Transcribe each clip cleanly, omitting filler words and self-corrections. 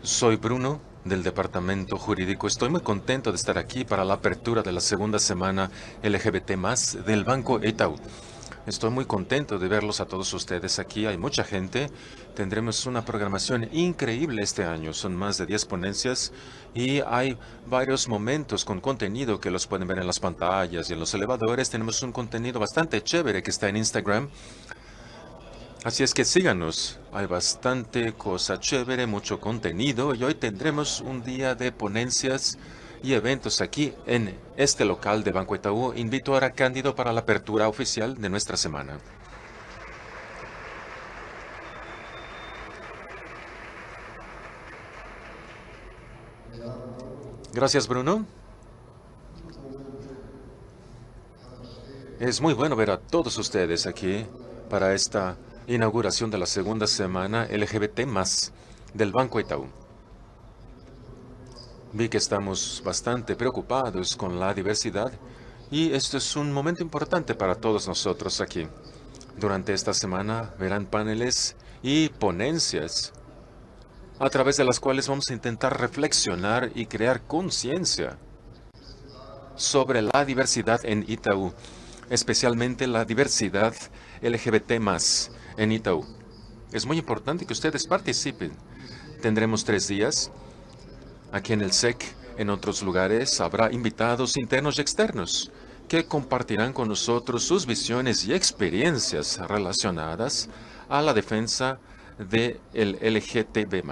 Soy Bruno del Departamento Jurídico. Estoy muy contento de estar aquí para la apertura de la segunda semana LGBT+ del Banco Itaú. Estoy muy contento de verlos a todos ustedes aquí. Hay mucha gente. Tendremos una programación increíble este año. Son más de 10 ponencias y hay varios momentos con contenido que los pueden ver en las pantallas y en los elevadores. Tenemos un contenido bastante chévere que está en Instagram. Así es que síganos, hay bastante cosa chévere, mucho contenido y hoy tendremos un día de ponencias y eventos aquí en este local de Banco Itaú. Invito ahora a Cándido para la apertura oficial de nuestra semana. Gracias, Bruno. Es muy bueno ver a todos ustedes aquí para esta inauguración de la segunda semana LGBT+ del Banco Itaú. Vi que estamos bastante preocupados con la diversidad y esto es un momento importante para todos nosotros aquí. Durante esta semana verán paneles y ponencias a través de las cuales vamos a intentar reflexionar y crear conciencia sobre la diversidad en Itaú, especialmente la diversidad LGBT+ en Itaú. Es muy importante que ustedes participen. Tendremos 3 días. Aquí en el SEC, en otros lugares, habrá invitados internos y externos que compartirán con nosotros sus visiones y experiencias relacionadas a la defensa del LGTB+.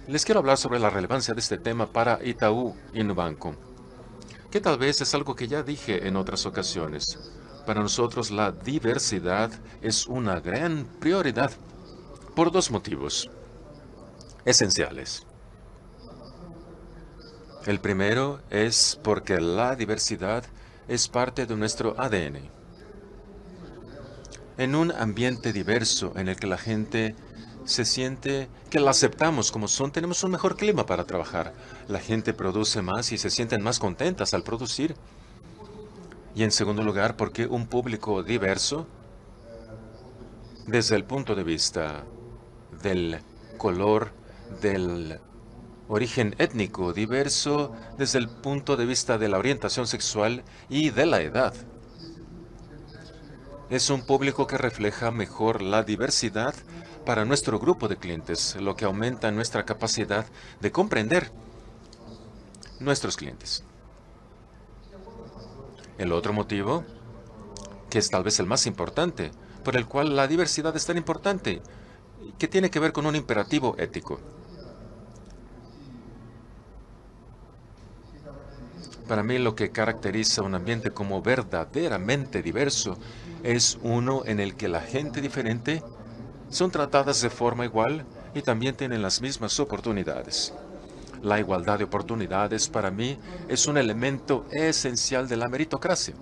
Les quiero hablar sobre la relevancia de este tema para Itaú Unibanco, que tal vez es algo que ya dije en otras ocasiones. Para nosotros la diversidad es una gran prioridad por 2 motivos esenciales. El primero es porque la diversidad es parte de nuestro ADN. En un ambiente diverso en el que la gente se siente que la aceptamos como son, tenemos un mejor clima para trabajar. La gente produce más y se sienten más contentas al producir. Y en segundo lugar, porque un público diverso, desde el punto de vista del color, del origen étnico, diverso desde el punto de vista de la orientación sexual y de la edad. Es un público que refleja mejor la diversidad para nuestro grupo de clientes, lo que aumenta nuestra capacidad de comprender nuestros clientes. El otro motivo, que es tal vez el más importante, por el cual la diversidad es tan importante, que tiene que ver con un imperativo ético. Para mí lo que caracteriza un ambiente como verdaderamente diverso es uno en el que la gente diferente son tratadas de forma igual y también tienen las mismas oportunidades. La igualdad de oportunidades para mí es un elemento esencial de la meritocracia.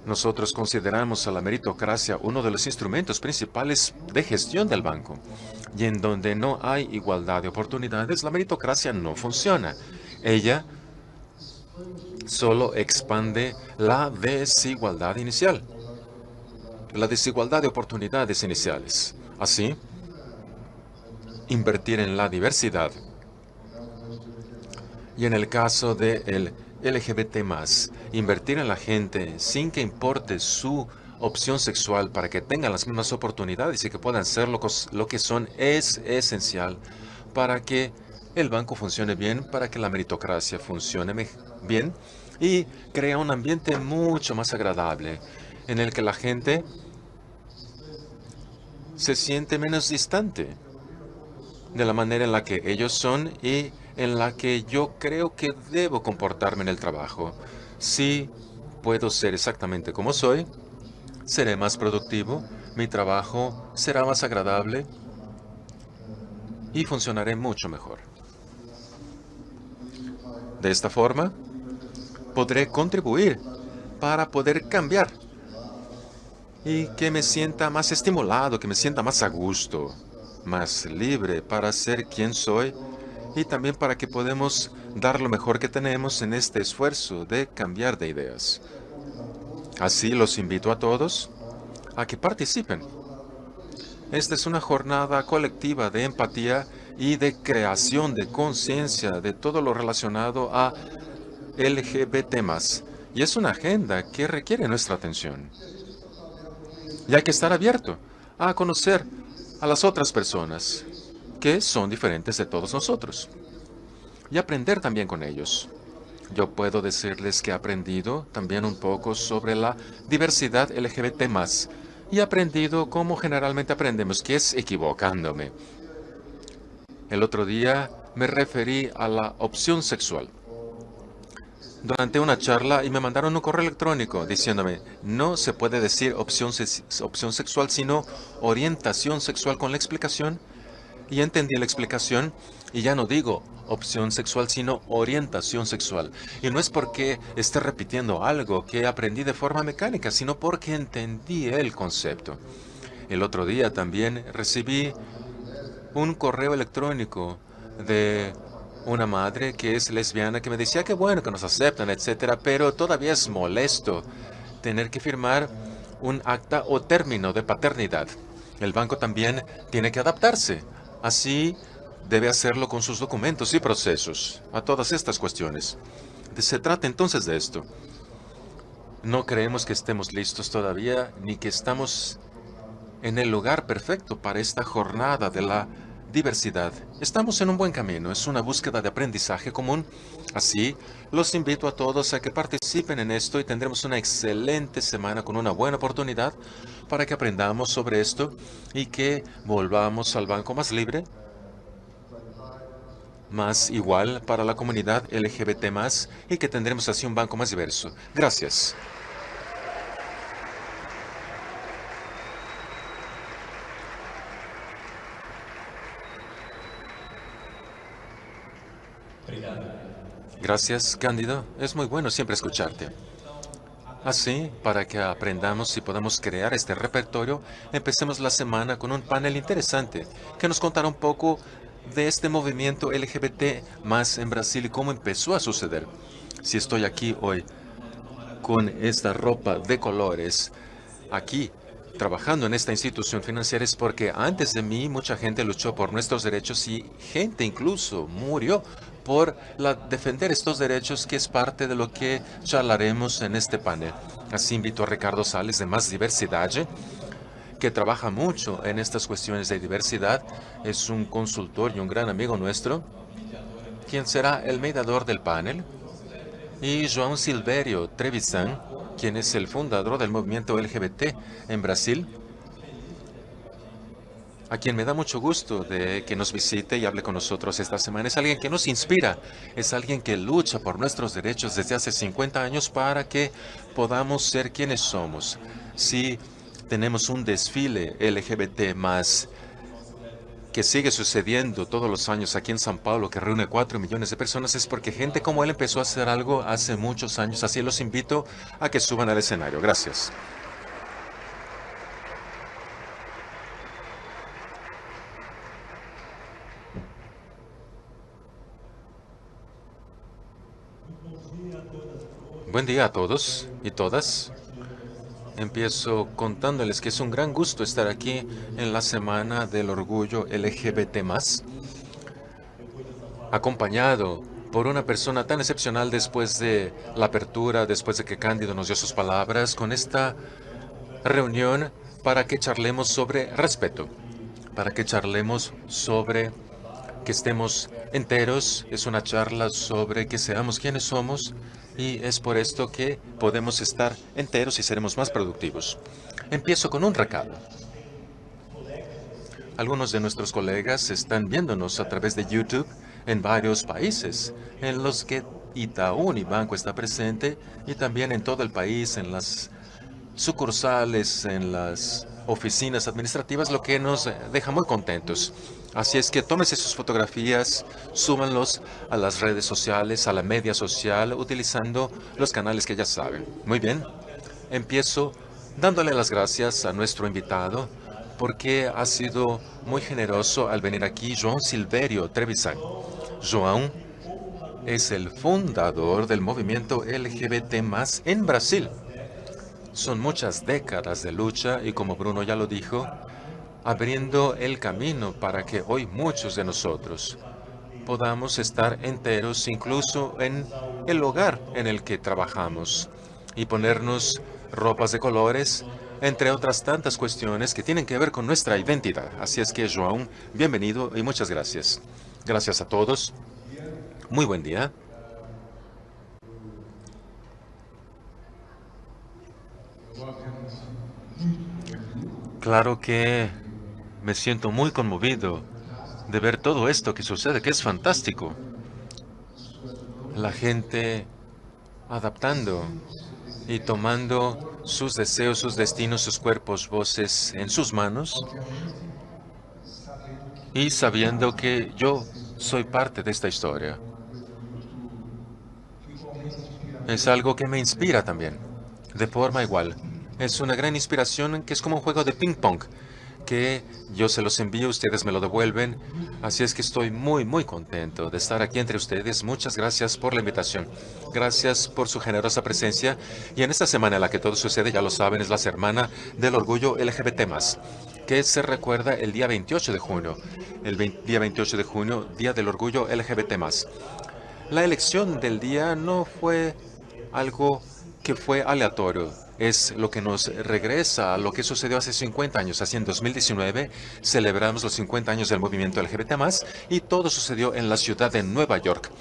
Nosotros consideramos a la meritocracia uno de los instrumentos principales de gestión del banco. Y en donde no hay igualdad de oportunidades, la meritocracia no funciona. Ella solo expande la desigualdad inicial, la desigualdad de oportunidades iniciales. Así, invertir en la diversidad. Y en el caso del LGBT+, invertir en la gente sin que importe su opción sexual para que tengan las mismas oportunidades y que puedan ser lo que son es esencial para que el banco funcione bien, para que la meritocracia funcione bien y crea un ambiente mucho más agradable en el que la gente se siente menos distante de la manera en la que ellos son y en la que yo creo que debo comportarme en el trabajo. Si puedo ser exactamente como soy, seré más productivo, mi trabajo será más agradable y funcionaré mucho mejor. De esta forma, podré contribuir para poder cambiar y que me sienta más estimulado, que me sienta más a gusto, más libre para ser quien soy y también para que podamos dar lo mejor que tenemos en este esfuerzo de cambiar de ideas. Así los invito a todos a que participen. Esta es una jornada colectiva de empatía y de creación de conciencia de todo lo relacionado a LGBT+. Y es una agenda que requiere nuestra atención. Y hay que estar abierto a conocer a las otras personas que son diferentes de todos nosotros y aprender también con ellos. Yo puedo decirles que he aprendido también un poco sobre la diversidad LGBT+, y he aprendido como generalmente aprendemos, que es equivocándome. El otro día me referí a la opción sexual durante una charla y me mandaron un correo electrónico diciéndome, no se puede decir opción sexual, sino orientación sexual, con la explicación. Y entendí la explicación y ya no digo opción sexual, sino orientación sexual. Y no es porque esté repitiendo algo que aprendí de forma mecánica, sino porque entendí el concepto. El otro día también recibí un correo electrónico de una madre que es lesbiana que me decía que bueno, que nos aceptan, etcétera, pero todavía es molesto tener que firmar un acta o término de paternidad. El banco también tiene que adaptarse. Así debe hacerlo con sus documentos y procesos a todas estas cuestiones. Se trata entonces de esto. No creemos que estemos listos todavía, ni que estamos en el lugar perfecto para esta jornada de la diversidad. Estamos en un buen camino, es una búsqueda de aprendizaje común. Así, los invito a todos a que participen en esto y tendremos una excelente semana con una buena oportunidad para que aprendamos sobre esto y que volvamos al banco más libre, más igual para la comunidad LGBT+, y que tendremos así un banco más diverso. Gracias. Gracias, Cándido. Es muy bueno siempre escucharte. Así, para que aprendamos y podamos crear este repertorio, empecemos la semana con un panel interesante que nos contará un poco de este movimiento LGBT más en Brasil y cómo empezó a suceder. Si estoy aquí hoy con esta ropa de colores, aquí trabajando en esta institución financiera, es porque antes de mí mucha gente luchó por nuestros derechos y gente incluso murió por defender estos derechos, que es parte de lo que charlaremos en este panel. Así invito a Ricardo Sales de Más Diversidad, que trabaja mucho en estas cuestiones de diversidad. Es un consultor y un gran amigo nuestro, quien será el mediador del panel. Y João Silvério Trevisan, quien es el fundador del movimiento LGBT en Brasil, a quien me da mucho gusto de que nos visite y hable con nosotros esta semana. Es alguien que nos inspira, es alguien que lucha por nuestros derechos desde hace 50 años para que podamos ser quienes somos. Si tenemos un desfile LGBT más que sigue sucediendo todos los años aquí en São Paulo, que reúne 4 millones de personas, es porque gente como él empezó a hacer algo hace muchos años. Así los invito a que suban al escenario. Gracias. Buen día a todos y todas. Empiezo contándoles que es un gran gusto estar aquí en la Semana del Orgullo LGBT+, acompañado por una persona tan excepcional después de la apertura, después de que Cándido nos dio sus palabras, con esta reunión para que charlemos sobre respeto, para que charlemos sobre que estemos enteros. Es una charla sobre que seamos quienes somos, y es por esto que podemos estar enteros y seremos más productivos. Empiezo con un recado. Algunos de nuestros colegas están viéndonos a través de YouTube en varios países, en los que Itaú Unibanco está presente, y también en todo el país, en las sucursales, en las oficinas administrativas, lo que nos deja muy contentos. Así es que tómense sus fotografías, súbanlos a las redes sociales, a la media social, utilizando los canales que ya saben. Muy bien, empiezo dándole las gracias a nuestro invitado, porque ha sido muy generoso al venir aquí, João Silvério Trevisan. João es el fundador del movimiento LGBT+ en Brasil. Son muchas décadas de lucha y, como Bruno ya lo dijo, abriendo el camino para que hoy muchos de nosotros podamos estar enteros incluso en el hogar en el que trabajamos y ponernos ropas de colores, entre otras tantas cuestiones que tienen que ver con nuestra identidad. Así es que, João, bienvenido y muchas gracias. Gracias a todos. Muy buen día. Claro que me siento muy conmovido de ver todo esto que sucede, que es fantástico. La gente adaptando y tomando sus deseos, sus destinos, sus cuerpos, voces en sus manos y sabiendo que yo soy parte de esta historia. Es algo que me inspira también, de forma igual. Es una gran inspiración que es como un juego de ping-pong, que yo se los envío, ustedes me lo devuelven. Así es que estoy muy, muy contento de estar aquí entre ustedes. Muchas gracias por la invitación. Gracias por su generosa presencia. Y en esta semana en la que todo sucede, ya lo saben, es la Semana del Orgullo LGBT+, que se recuerda el día 28 de junio. Día 28 de junio, Día del Orgullo LGBT+. La elección del día no fue algo que fue aleatorio. Es lo que nos regresa a lo que sucedió hace 50 años. Así en 2019 celebramos los 50 años del movimiento LGBT+, y todo sucedió en la ciudad de Nueva York.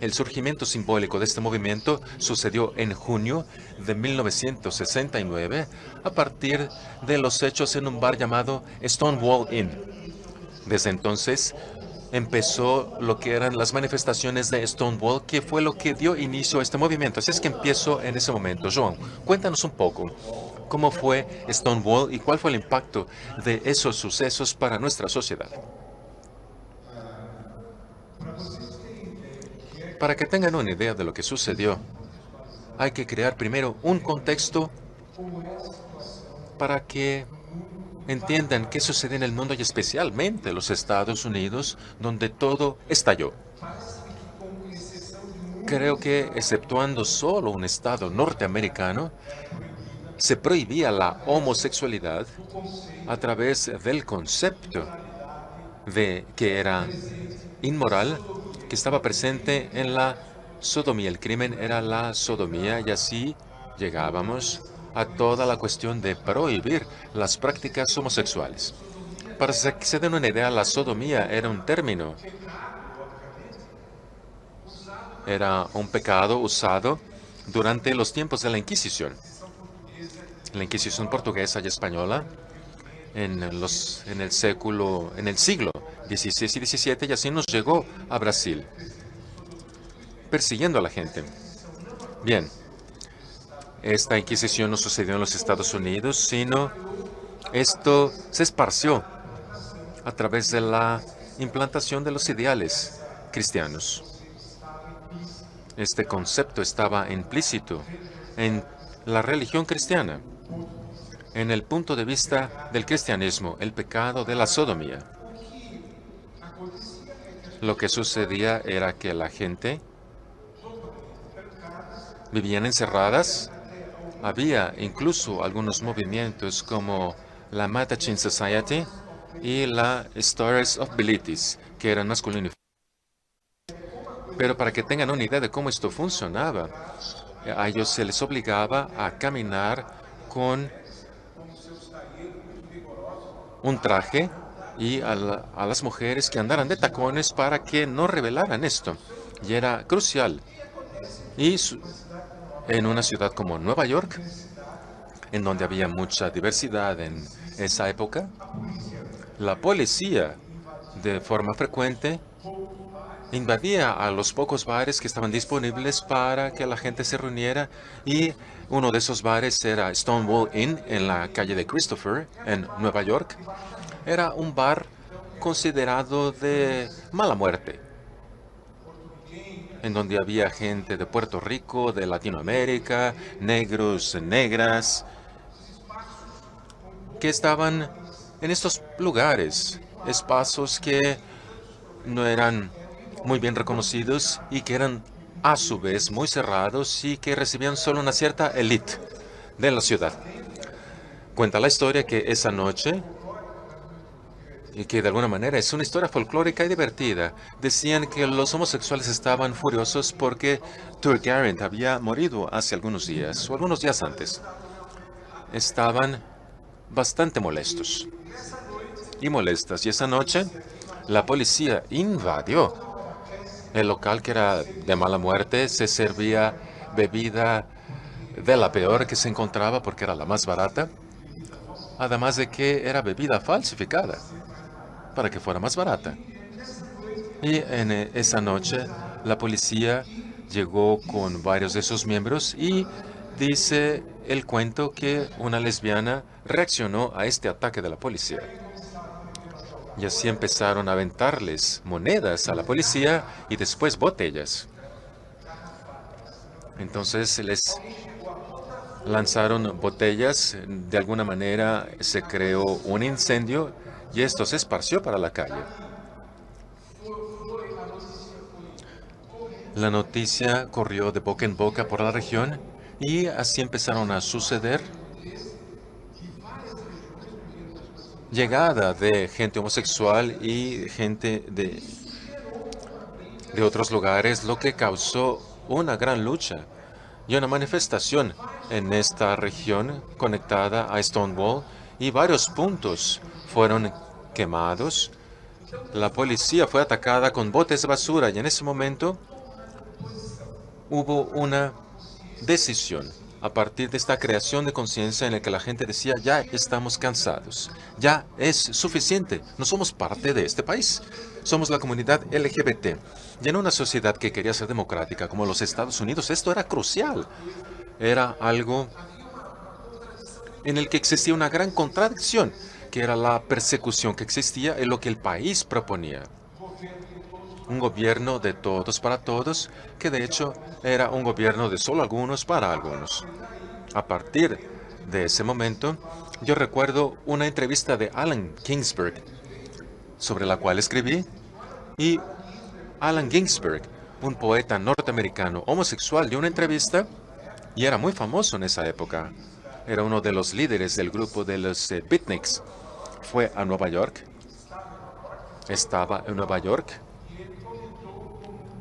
El surgimiento simbólico de este movimiento sucedió en junio de 1969 a partir de los hechos en un bar llamado Stonewall Inn. Desde entonces empezó lo que eran las manifestaciones de Stonewall, que fue lo que dio inicio a este movimiento. Así es que empiezo en ese momento. João, cuéntanos un poco cómo fue Stonewall y cuál fue el impacto de esos sucesos para nuestra sociedad. Para que tengan una idea de lo que sucedió, hay que crear primero un contexto para que entiendan qué sucede en el mundo y especialmente en los Estados Unidos, donde todo estalló. Creo que, exceptuando solo un estado norteamericano, se prohibía la homosexualidad a través del concepto de que era inmoral, que estaba presente en la sodomía. El crimen era la sodomía y así llegábamos a toda la cuestión de prohibir las prácticas homosexuales. Para que se den una idea, la sodomía era un término, era un pecado usado durante los tiempos de la Inquisición. La Inquisición portuguesa y española en el siglo XVI y XVII, y así nos llegó a Brasil, persiguiendo a la gente. Bien, esta Inquisición no sucedió en los Estados Unidos, sino esto se esparció a través de la implantación de los ideales cristianos. Este concepto estaba implícito en la religión cristiana. En el punto de vista del cristianismo, el pecado de la sodomía. Lo que sucedía era que la gente vivían encerradas. Había incluso algunos movimientos como la Mattachine Society y la Stars of Bilitis, que eran masculinos. Pero para que tengan una idea de cómo esto funcionaba, a ellos se les obligaba a caminar con un traje y a las mujeres que andaran de tacones para que no revelaran esto. Y era crucial. Y en una ciudad como Nueva York, en donde había mucha diversidad en esa época, la policía de forma frecuente invadía a los pocos bares que estaban disponibles para que la gente se reuniera, y uno de esos bares era Stonewall Inn en la calle de Christopher, en Nueva York. Era un bar considerado de mala muerte, en donde había gente de Puerto Rico, de Latinoamérica, negros, negras, que estaban en estos lugares, espacios que no eran muy bien reconocidos y que eran a su vez muy cerrados y que recibían solo una cierta élite de la ciudad. Cuenta la historia que esa noche y que de alguna manera es una historia folclórica y divertida. Decían que los homosexuales estaban furiosos porque Turgarent había morido hace algunos días, o algunos días antes. Estaban bastante molestos y molestas. Y esa noche la policía invadió el local, que era de mala muerte. Se servía bebida de la peor que se encontraba porque era la más barata. Además de que era bebida falsificada para que fuera más barata. Y en esa noche la policía llegó con varios de sus miembros y dice el cuento que una lesbiana reaccionó a este ataque de la policía. Y así empezaron a aventarles monedas a la policía y después botellas. Entonces les lanzaron botellas, de alguna manera se creó un incendio y esto se esparció para la calle. La noticia corrió de boca en boca por la región y así empezaron a suceder llegada de gente homosexual y gente de otros lugares, lo que causó una gran lucha y una manifestación en esta región conectada a Stonewall, y varios puntos fueron quemados. La policía fue atacada con botes de basura y en ese momento hubo una decisión a partir de esta creación de conciencia en la que la gente decía: ya estamos cansados, ya es suficiente, no somos parte de este país, somos la comunidad LGBT. Y en una sociedad que quería ser democrática como los Estados Unidos, esto era crucial. Era algo en el que existía una gran contradicción, que era la persecución que existía en lo que el país proponía. Un gobierno de todos para todos, que de hecho era un gobierno de solo algunos para algunos. A partir de ese momento, yo recuerdo una entrevista de Allen Ginsberg, sobre la cual escribí, y Allen Ginsberg, un poeta norteamericano homosexual, dio una entrevista y era muy famoso en esa época. Era uno de los líderes del grupo de los Beatniks. Fue a Nueva York, estaba en Nueva York,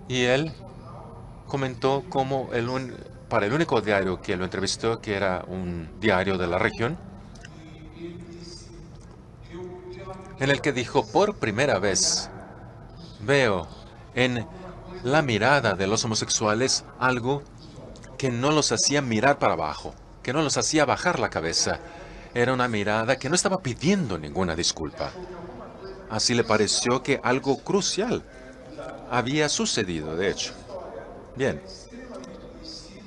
y él comentó cómo para el único diario que lo entrevistó, que era un diario de la región, en el que dijo: por primera vez veo en la mirada de los homosexuales algo que no los hacía mirar para abajo, que no los hacía bajar la cabeza. Era una mirada que no estaba pidiendo ninguna disculpa. Así le pareció que algo crucial había sucedido, de hecho. Bien,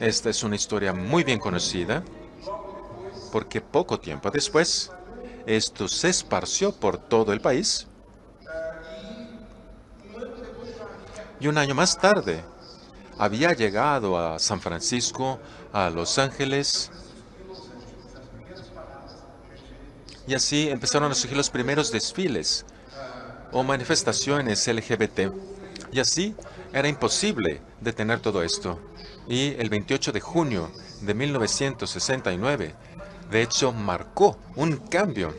esta es una historia muy bien conocida, porque poco tiempo después, esto se esparció por todo el país. Y un año más tarde, había llegado a San Francisco, a Los Ángeles, y así empezaron a surgir los primeros desfiles o manifestaciones LGBT. Y así era imposible detener todo esto. Y el 28 de junio de 1969, de hecho, marcó un cambio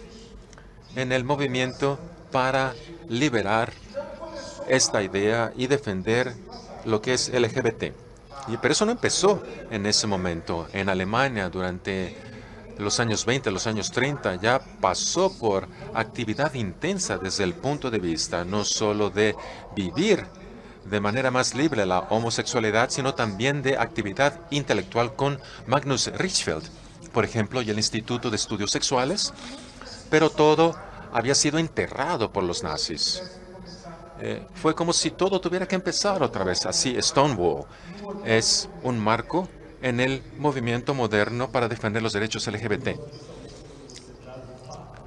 en el movimiento para liberar esta idea y defender lo que es LGBT. Pero eso no empezó en ese momento. En Alemania, durante los años 20, los años 30, ya pasó por actividad intensa desde el punto de vista no solo de vivir de manera más libre la homosexualidad, sino también de actividad intelectual con Magnus Hirschfeld, por ejemplo, y el Instituto de Estudios Sexuales, pero todo había sido enterrado por los nazis. Fue como si todo tuviera que empezar otra vez. Así, Stonewall es un marco en el movimiento moderno para defender los derechos LGBT.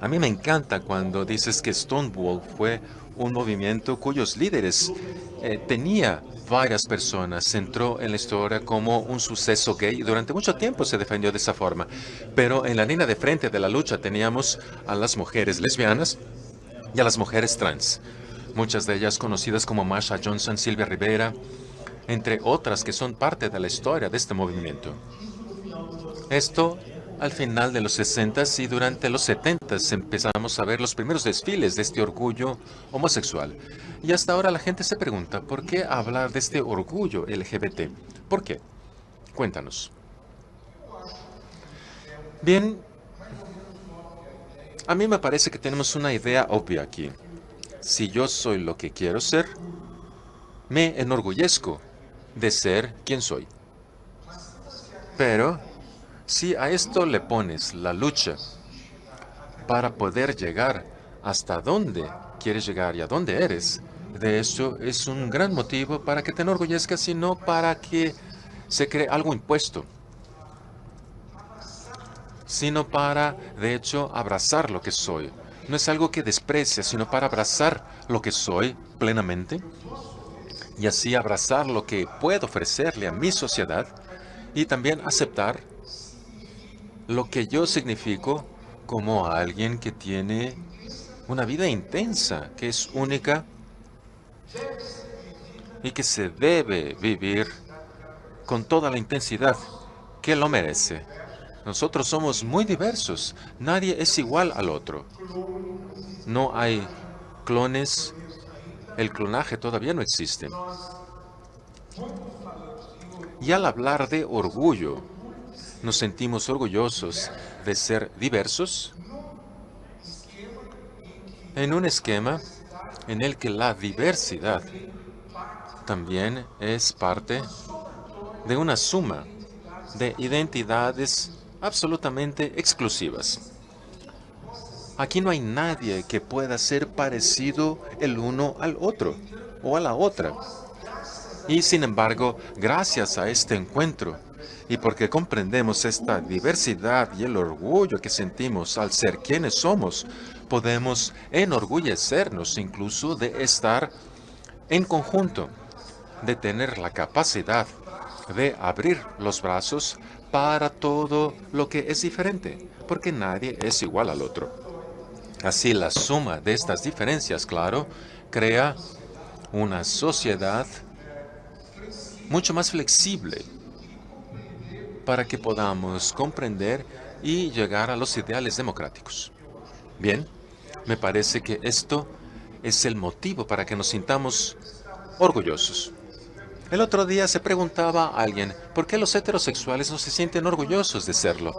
A mí me encanta cuando dices que Stonewall fue un movimiento cuyos líderes tenía varias personas. Entró en la historia como un suceso gay y durante mucho tiempo se defendió de esa forma. Pero en la línea de frente de la lucha teníamos a las mujeres lesbianas y a las mujeres trans. Muchas de ellas conocidas como Marsha Johnson, Silvia Rivera, entre otras que son parte de la historia de este movimiento. Esto al final de los 60 y durante los 70 empezamos a ver los primeros desfiles de este orgullo homosexual. Y hasta ahora la gente se pregunta, ¿por qué hablar de este orgullo LGBT? ¿Por qué? Cuéntanos. Bien, a mí me parece que tenemos una idea obvia aquí. Si yo soy lo que quiero ser, me enorgullezco de ser quien soy. Pero si a esto le pones la lucha para poder llegar hasta dónde quieres llegar y a dónde eres, de eso es un gran motivo para que te enorgullezcas y no para que se cree algo impuesto, sino para, de hecho, abrazar lo que soy. No es algo que desprecia, sino para abrazar lo que soy plenamente y así abrazar lo que puedo ofrecerle a mi sociedad y también aceptar lo que yo significo como alguien que tiene una vida intensa, que es única y que se debe vivir con toda la intensidad que lo merece. Nosotros somos muy diversos, nadie es igual al otro. No hay clones, el clonaje todavía no existe. Y al hablar de orgullo, nos sentimos orgullosos de ser diversos en un esquema en el que la diversidad también es parte de una suma de identidades absolutamente exclusivas. Aquí no hay nadie que pueda ser parecido el uno al otro o a la otra. Y sin embargo, gracias a este encuentro y porque comprendemos esta diversidad y el orgullo que sentimos al ser quienes somos, podemos enorgullecernos incluso de estar en conjunto, de tener la capacidad de abrir los brazos para todo lo que es diferente, porque nadie es igual al otro. Así la suma de estas diferencias, claro, crea una sociedad mucho más flexible para que podamos comprender y llegar a los ideales democráticos. Bien, me parece que esto es el motivo para que nos sintamos orgullosos. El otro día se preguntaba a alguien, ¿por qué los heterosexuales no se sienten orgullosos de serlo?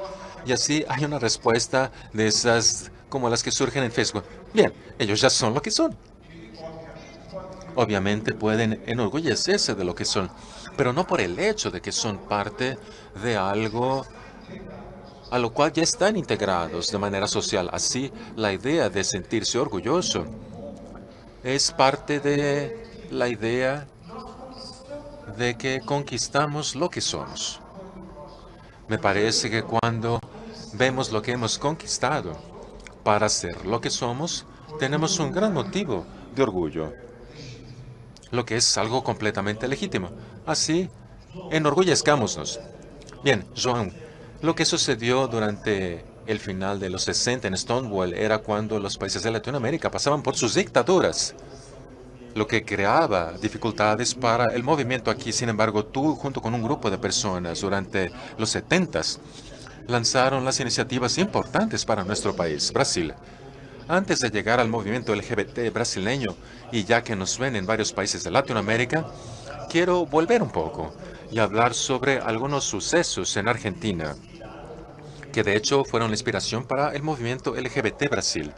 Y así hay una respuesta de esas como las que surgen en Facebook. Bien, ellos ya son lo que son. Obviamente pueden enorgullecerse de lo que son, pero no por el hecho de que son parte de algo a lo cual ya están integrados de manera social. Así, la idea de sentirse orgulloso es parte de la idea de que conquistamos lo que somos. Me parece que cuando vemos lo que hemos conquistado para ser lo que somos, tenemos un gran motivo de orgullo, lo que es algo completamente legítimo. Así, enorgullezcámonos. Bien, Joan, lo que sucedió durante el final de los 60 en Stonewall era cuando los países de Latinoamérica pasaban por sus dictaduras, lo que creaba dificultades para el movimiento aquí. Sin embargo, tú, junto con un grupo de personas durante los 70s, lanzaron las iniciativas importantes para nuestro país, Brasil. Antes de llegar al movimiento LGBT brasileño, y ya que nos ven en varios países de Latinoamérica, quiero volver un poco y hablar sobre algunos sucesos en Argentina, que de hecho fueron la inspiración para el movimiento LGBT Brasil.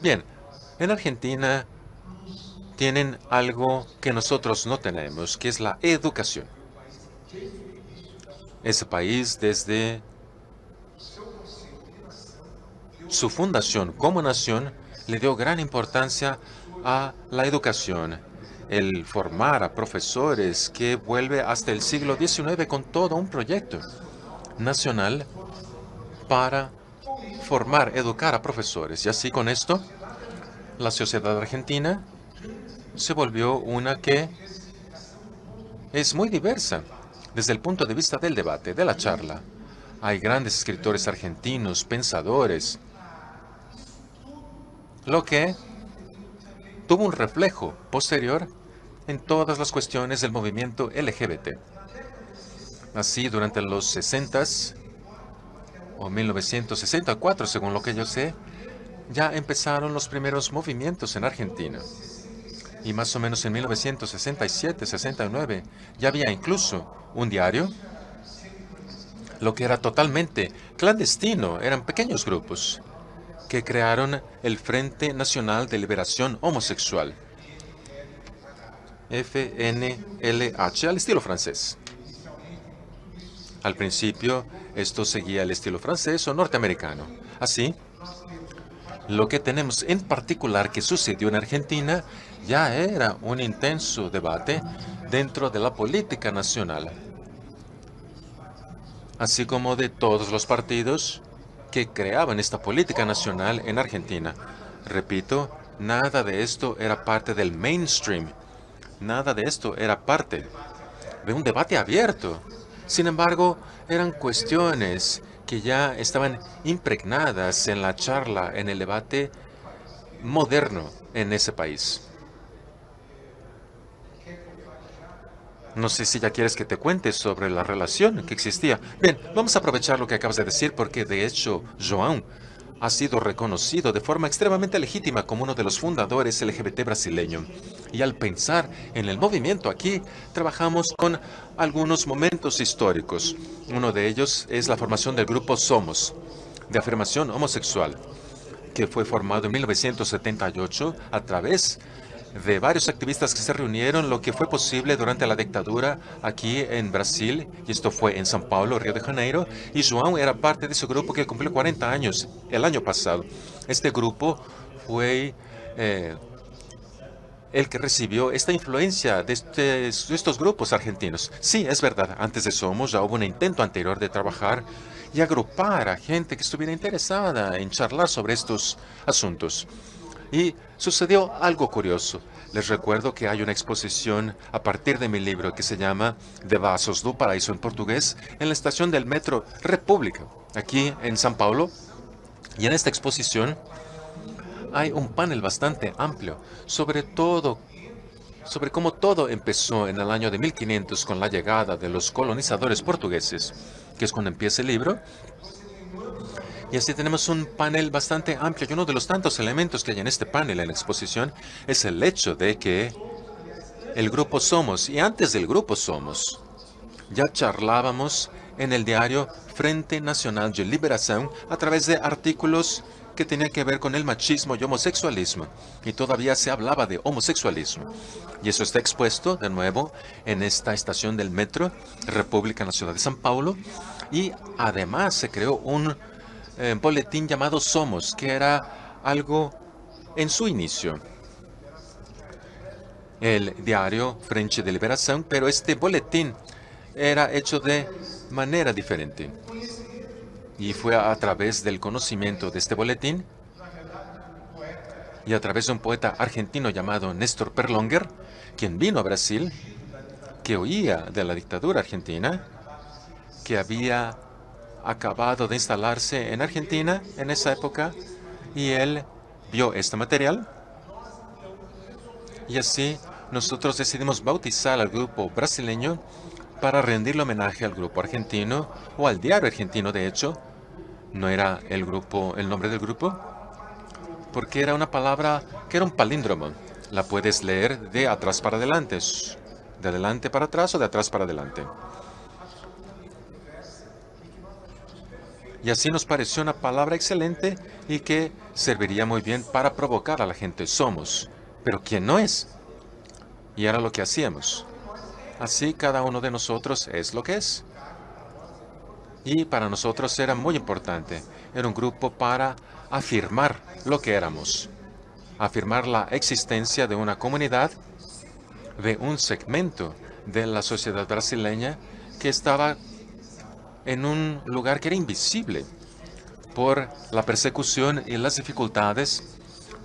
Bien, en Argentina tienen algo que nosotros no tenemos, que es la educación. Ese país, desde su fundación como nación, le dio gran importancia a la educación, el formar a profesores, que vuelve hasta el siglo XIX con todo un proyecto nacional para formar, educar a profesores. Y así con esto, la sociedad argentina se volvió una que es muy diversa desde el punto de vista del debate, de la charla. Hay grandes escritores argentinos, pensadores, lo que tuvo un reflejo posterior en todas las cuestiones del movimiento LGBT. Así, durante los 60s, o 1964, según lo que yo sé, ya empezaron los primeros movimientos en Argentina. Y más o menos en 1967-69 ya había incluso un diario, lo que era totalmente clandestino, eran pequeños grupos que crearon el Frente Nacional de Liberación Homosexual, FNLH, al estilo francés. Al principio, esto seguía el estilo francés o norteamericano. Así, lo que tenemos en particular que sucedió en Argentina ya era un intenso debate dentro de la política nacional, así como de todos los partidos que creaban esta política nacional en Argentina. Repito, nada de esto era parte del mainstream, nada de esto era parte de un debate abierto. Sin embargo, eran cuestiones que ya estaban impregnadas en la charla, en el debate moderno en ese país. No sé si ya quieres que te cuente sobre la relación que existía. Bien, vamos a aprovechar lo que acabas de decir porque de hecho João ha sido reconocido de forma extremadamente legítima como uno de los fundadores LGBT brasileño. Y al pensar en el movimiento aquí, trabajamos con algunos momentos históricos. Uno de ellos es la formación del grupo Somos, de afirmación homosexual, que fue formado en 1978 a través de varios activistas que se reunieron, lo que fue posible durante la dictadura aquí en Brasil, y esto fue en São Paulo, Río de Janeiro, y João era parte de ese grupo que cumplió 40 años el año pasado. Este grupo fue el que recibió esta influencia de estos grupos argentinos. Sí, es verdad, antes de Somos ya hubo un intento anterior de trabajar y agrupar a gente que estuviera interesada en charlar sobre estos asuntos. Y sucedió algo curioso. Les recuerdo que hay una exposición a partir de mi libro que se llama Devassos do Paraíso en portugués en la estación del metro República, aquí en São Paulo. Y en esta exposición hay un panel bastante amplio sobre cómo todo empezó en el año de 1500 con la llegada de los colonizadores portugueses, que es cuando empieza el libro. Y así tenemos un panel bastante amplio y uno de los tantos elementos que hay en este panel, en la exposición, es el hecho de que el grupo Somos, y antes del grupo Somos, ya charlábamos en el diario Frente Nacional de Liberación a través de artículos que tenían que ver con el machismo y homosexualismo. Y todavía se hablaba de homosexualismo. Y eso está expuesto de nuevo en esta estación del metro República en la ciudad de São Paulo. Y además se creó un boletín llamado Somos, que era algo en su inicio, el diario Frente de Liberación, pero este boletín era hecho de manera diferente. Y fue a través del conocimiento de este boletín y a través de un poeta argentino llamado Néstor Perlonger, quien vino a Brasil, que oía de la dictadura argentina, que había acabado de instalarse en Argentina en esa época, y él vio este material. Y así nosotros decidimos bautizar al grupo brasileño para rendirle homenaje al grupo argentino, o al diario argentino, de hecho. No era el nombre del grupo, porque era una palabra que era un palíndromo. La puedes leer de atrás para adelante, de adelante para atrás o de atrás para adelante. Y así nos pareció una palabra excelente y que serviría muy bien para provocar a la gente. Somos, pero ¿quién no es? Y era lo que hacíamos. Así cada uno de nosotros es lo que es. Y para nosotros era muy importante. Era un grupo para afirmar lo que éramos. Afirmar la existencia de una comunidad, de un segmento de la sociedad brasileña que estaba en un lugar que era invisible por la persecución y las dificultades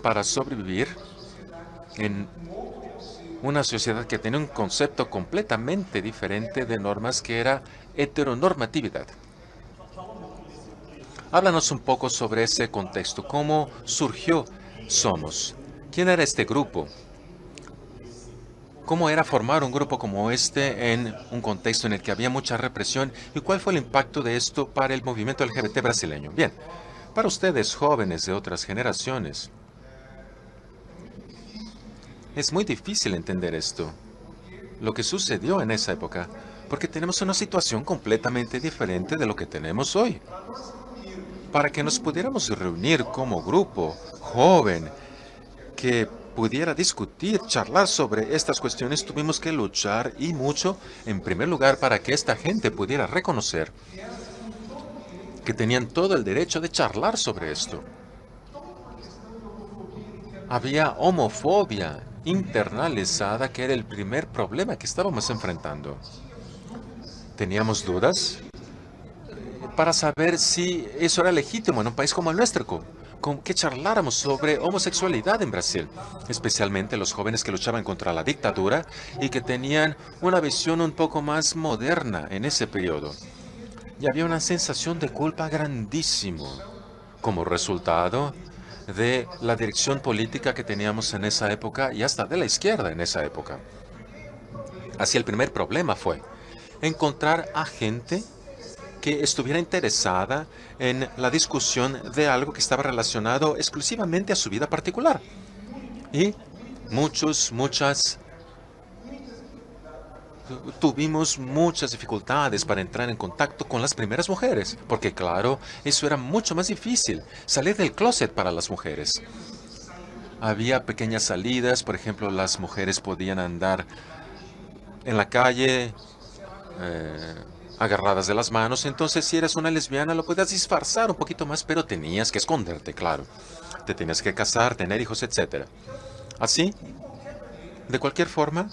para sobrevivir en una sociedad que tenía un concepto completamente diferente de normas, que era heteronormatividad. Háblanos un poco sobre ese contexto. ¿Cómo surgió Somos? ¿Quién era este grupo? ¿Cómo era formar un grupo como este en un contexto en el que había mucha represión? ¿Y cuál fue el impacto de esto para el movimiento LGBT brasileño? Bien, para ustedes, jóvenes de otras generaciones, es muy difícil entender esto, lo que sucedió en esa época, porque tenemos una situación completamente diferente de lo que tenemos hoy. Para que nos pudiéramos reunir como grupo joven que pudiera discutir, charlar sobre estas cuestiones, tuvimos que luchar y mucho, en primer lugar, para que esta gente pudiera reconocer que tenían todo el derecho de charlar sobre esto. Había homofobia internalizada, que era el primer problema que estábamos enfrentando. Teníamos dudas para saber si eso era legítimo en un país como el nuestro, con que charláramos sobre homosexualidad en Brasil, especialmente los jóvenes que luchaban contra la dictadura y que tenían una visión un poco más moderna en ese periodo. Y había una sensación de culpa grandísimo como resultado de la dirección política que teníamos en esa época y hasta de la izquierda en esa época. Así el primer problema fue encontrar a gente que estuviera interesada en la discusión de algo que estaba relacionado exclusivamente a su vida particular. Y tuvimos muchas dificultades para entrar en contacto con las primeras mujeres, porque claro, eso era mucho más difícil, salir del closet para las mujeres. Había pequeñas salidas, por ejemplo, las mujeres podían andar en la calle agarradas de las manos, entonces si eres una lesbiana lo podías disfrazar un poquito más, pero tenías que esconderte, claro. Te tenías que casar, tener hijos, etc. Así, de cualquier forma,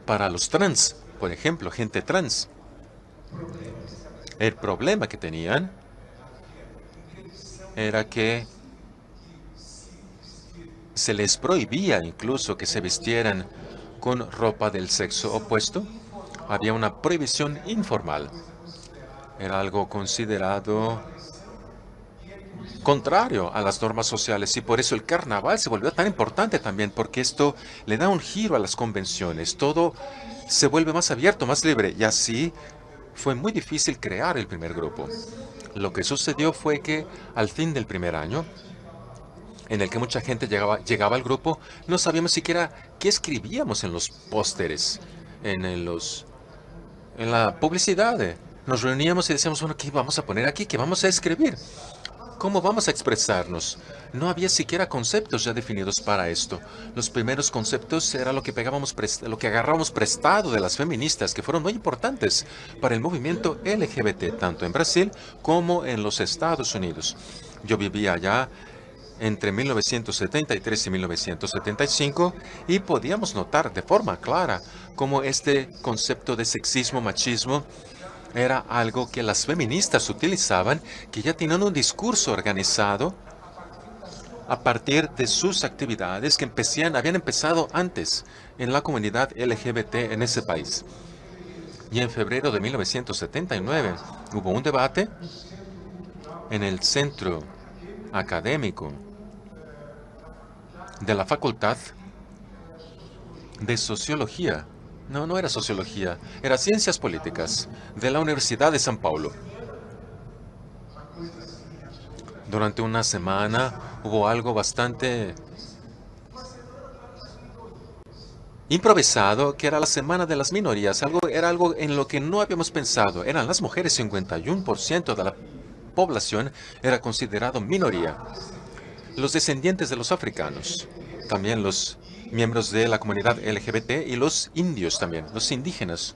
para los trans, por ejemplo, gente trans, el problema que tenían era que se les prohibía incluso que se vistieran con ropa del sexo opuesto. Había una prohibición informal. Era algo considerado contrario a las normas sociales y por eso el carnaval se volvió tan importante también, porque esto le da un giro a las convenciones. Todo se vuelve más abierto, más libre y así fue muy difícil crear el primer grupo. Lo que sucedió fue que al fin del primer año, en el que mucha gente llegaba al grupo, no sabíamos siquiera qué escribíamos en los pósteres, en la publicidad. Nos reuníamos y decíamos, bueno, ¿qué vamos a poner aquí? ¿Qué vamos a escribir? ¿Cómo vamos a expresarnos? No había siquiera conceptos ya definidos para esto. Los primeros conceptos era lo que lo que agarrábamos prestado de las feministas, que fueron muy importantes para el movimiento LGBT, tanto en Brasil como en los Estados Unidos. Yo vivía allá entre 1973 y 1975 y podíamos notar de forma clara cómo este concepto de sexismo, machismo, era algo que las feministas utilizaban, que ya tenían un discurso organizado a partir de sus actividades que habían empezado antes en la comunidad LGBT en ese país. Y en febrero de 1979 hubo un debate en el centro académico de la Facultad de Sociología. No era sociología, era ciencias políticas de la Universidad de São Paulo. Durante una semana hubo algo bastante improvisado, que era la Semana de las Minorías. Era algo en lo que no habíamos pensado. Eran las mujeres, 51% de la población era considerado minoría. Los descendientes de los africanos, también los miembros de la comunidad LGBT y los indios también, los indígenas,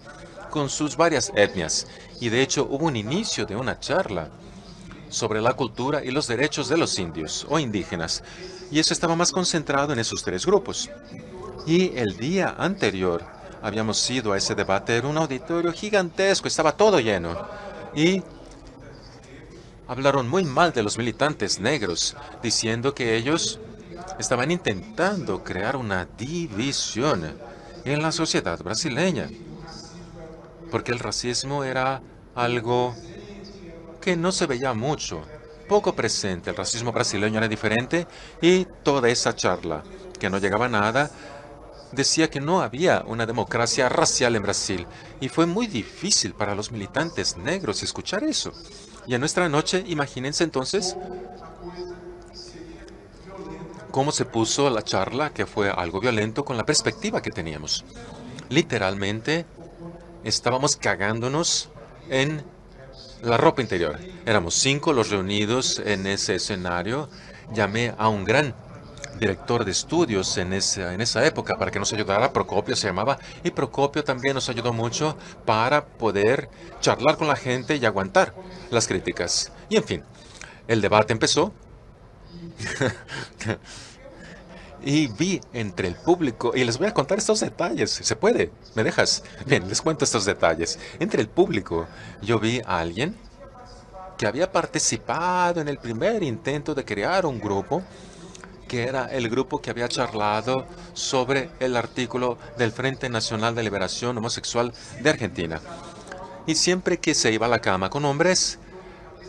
con sus varias etnias. Y de hecho hubo un inicio de una charla sobre la cultura y los derechos de los indios o indígenas. Y eso estaba más concentrado en esos tres grupos. Y el día anterior habíamos ido a ese debate en un auditorio gigantesco, estaba todo lleno. Y hablaron muy mal de los militantes negros, diciendo que ellos estaban intentando crear una división en la sociedad brasileña, porque el racismo era algo que no se veía mucho, poco presente. El racismo brasileño era diferente y toda esa charla, que no llegaba a nada, decía que no había una democracia racial en Brasil. Y fue muy difícil para los militantes negros escuchar eso. Y en nuestra noche, imagínense entonces cómo se puso la charla, que fue algo violento, con la perspectiva que teníamos. Literalmente, estábamos cagándonos en la ropa interior. Éramos 5 los reunidos en ese escenario. Llamé a un gran director de estudios en esa época para que nos ayudara. Procopio se llamaba. Y Procopio también nos ayudó mucho para poder charlar con la gente y aguantar las críticas. Y en fin, el debate empezó. Y vi entre el público, y les voy a contar estos detalles, ¿se puede? ¿Me dejas? Bien, les cuento estos detalles. Entre el público, yo vi a alguien que había participado en el primer intento de crear un grupo, que era el grupo que había charlado sobre el artículo del Frente Nacional de Liberación Homosexual de Argentina. Y siempre que se iba a la cama con hombres,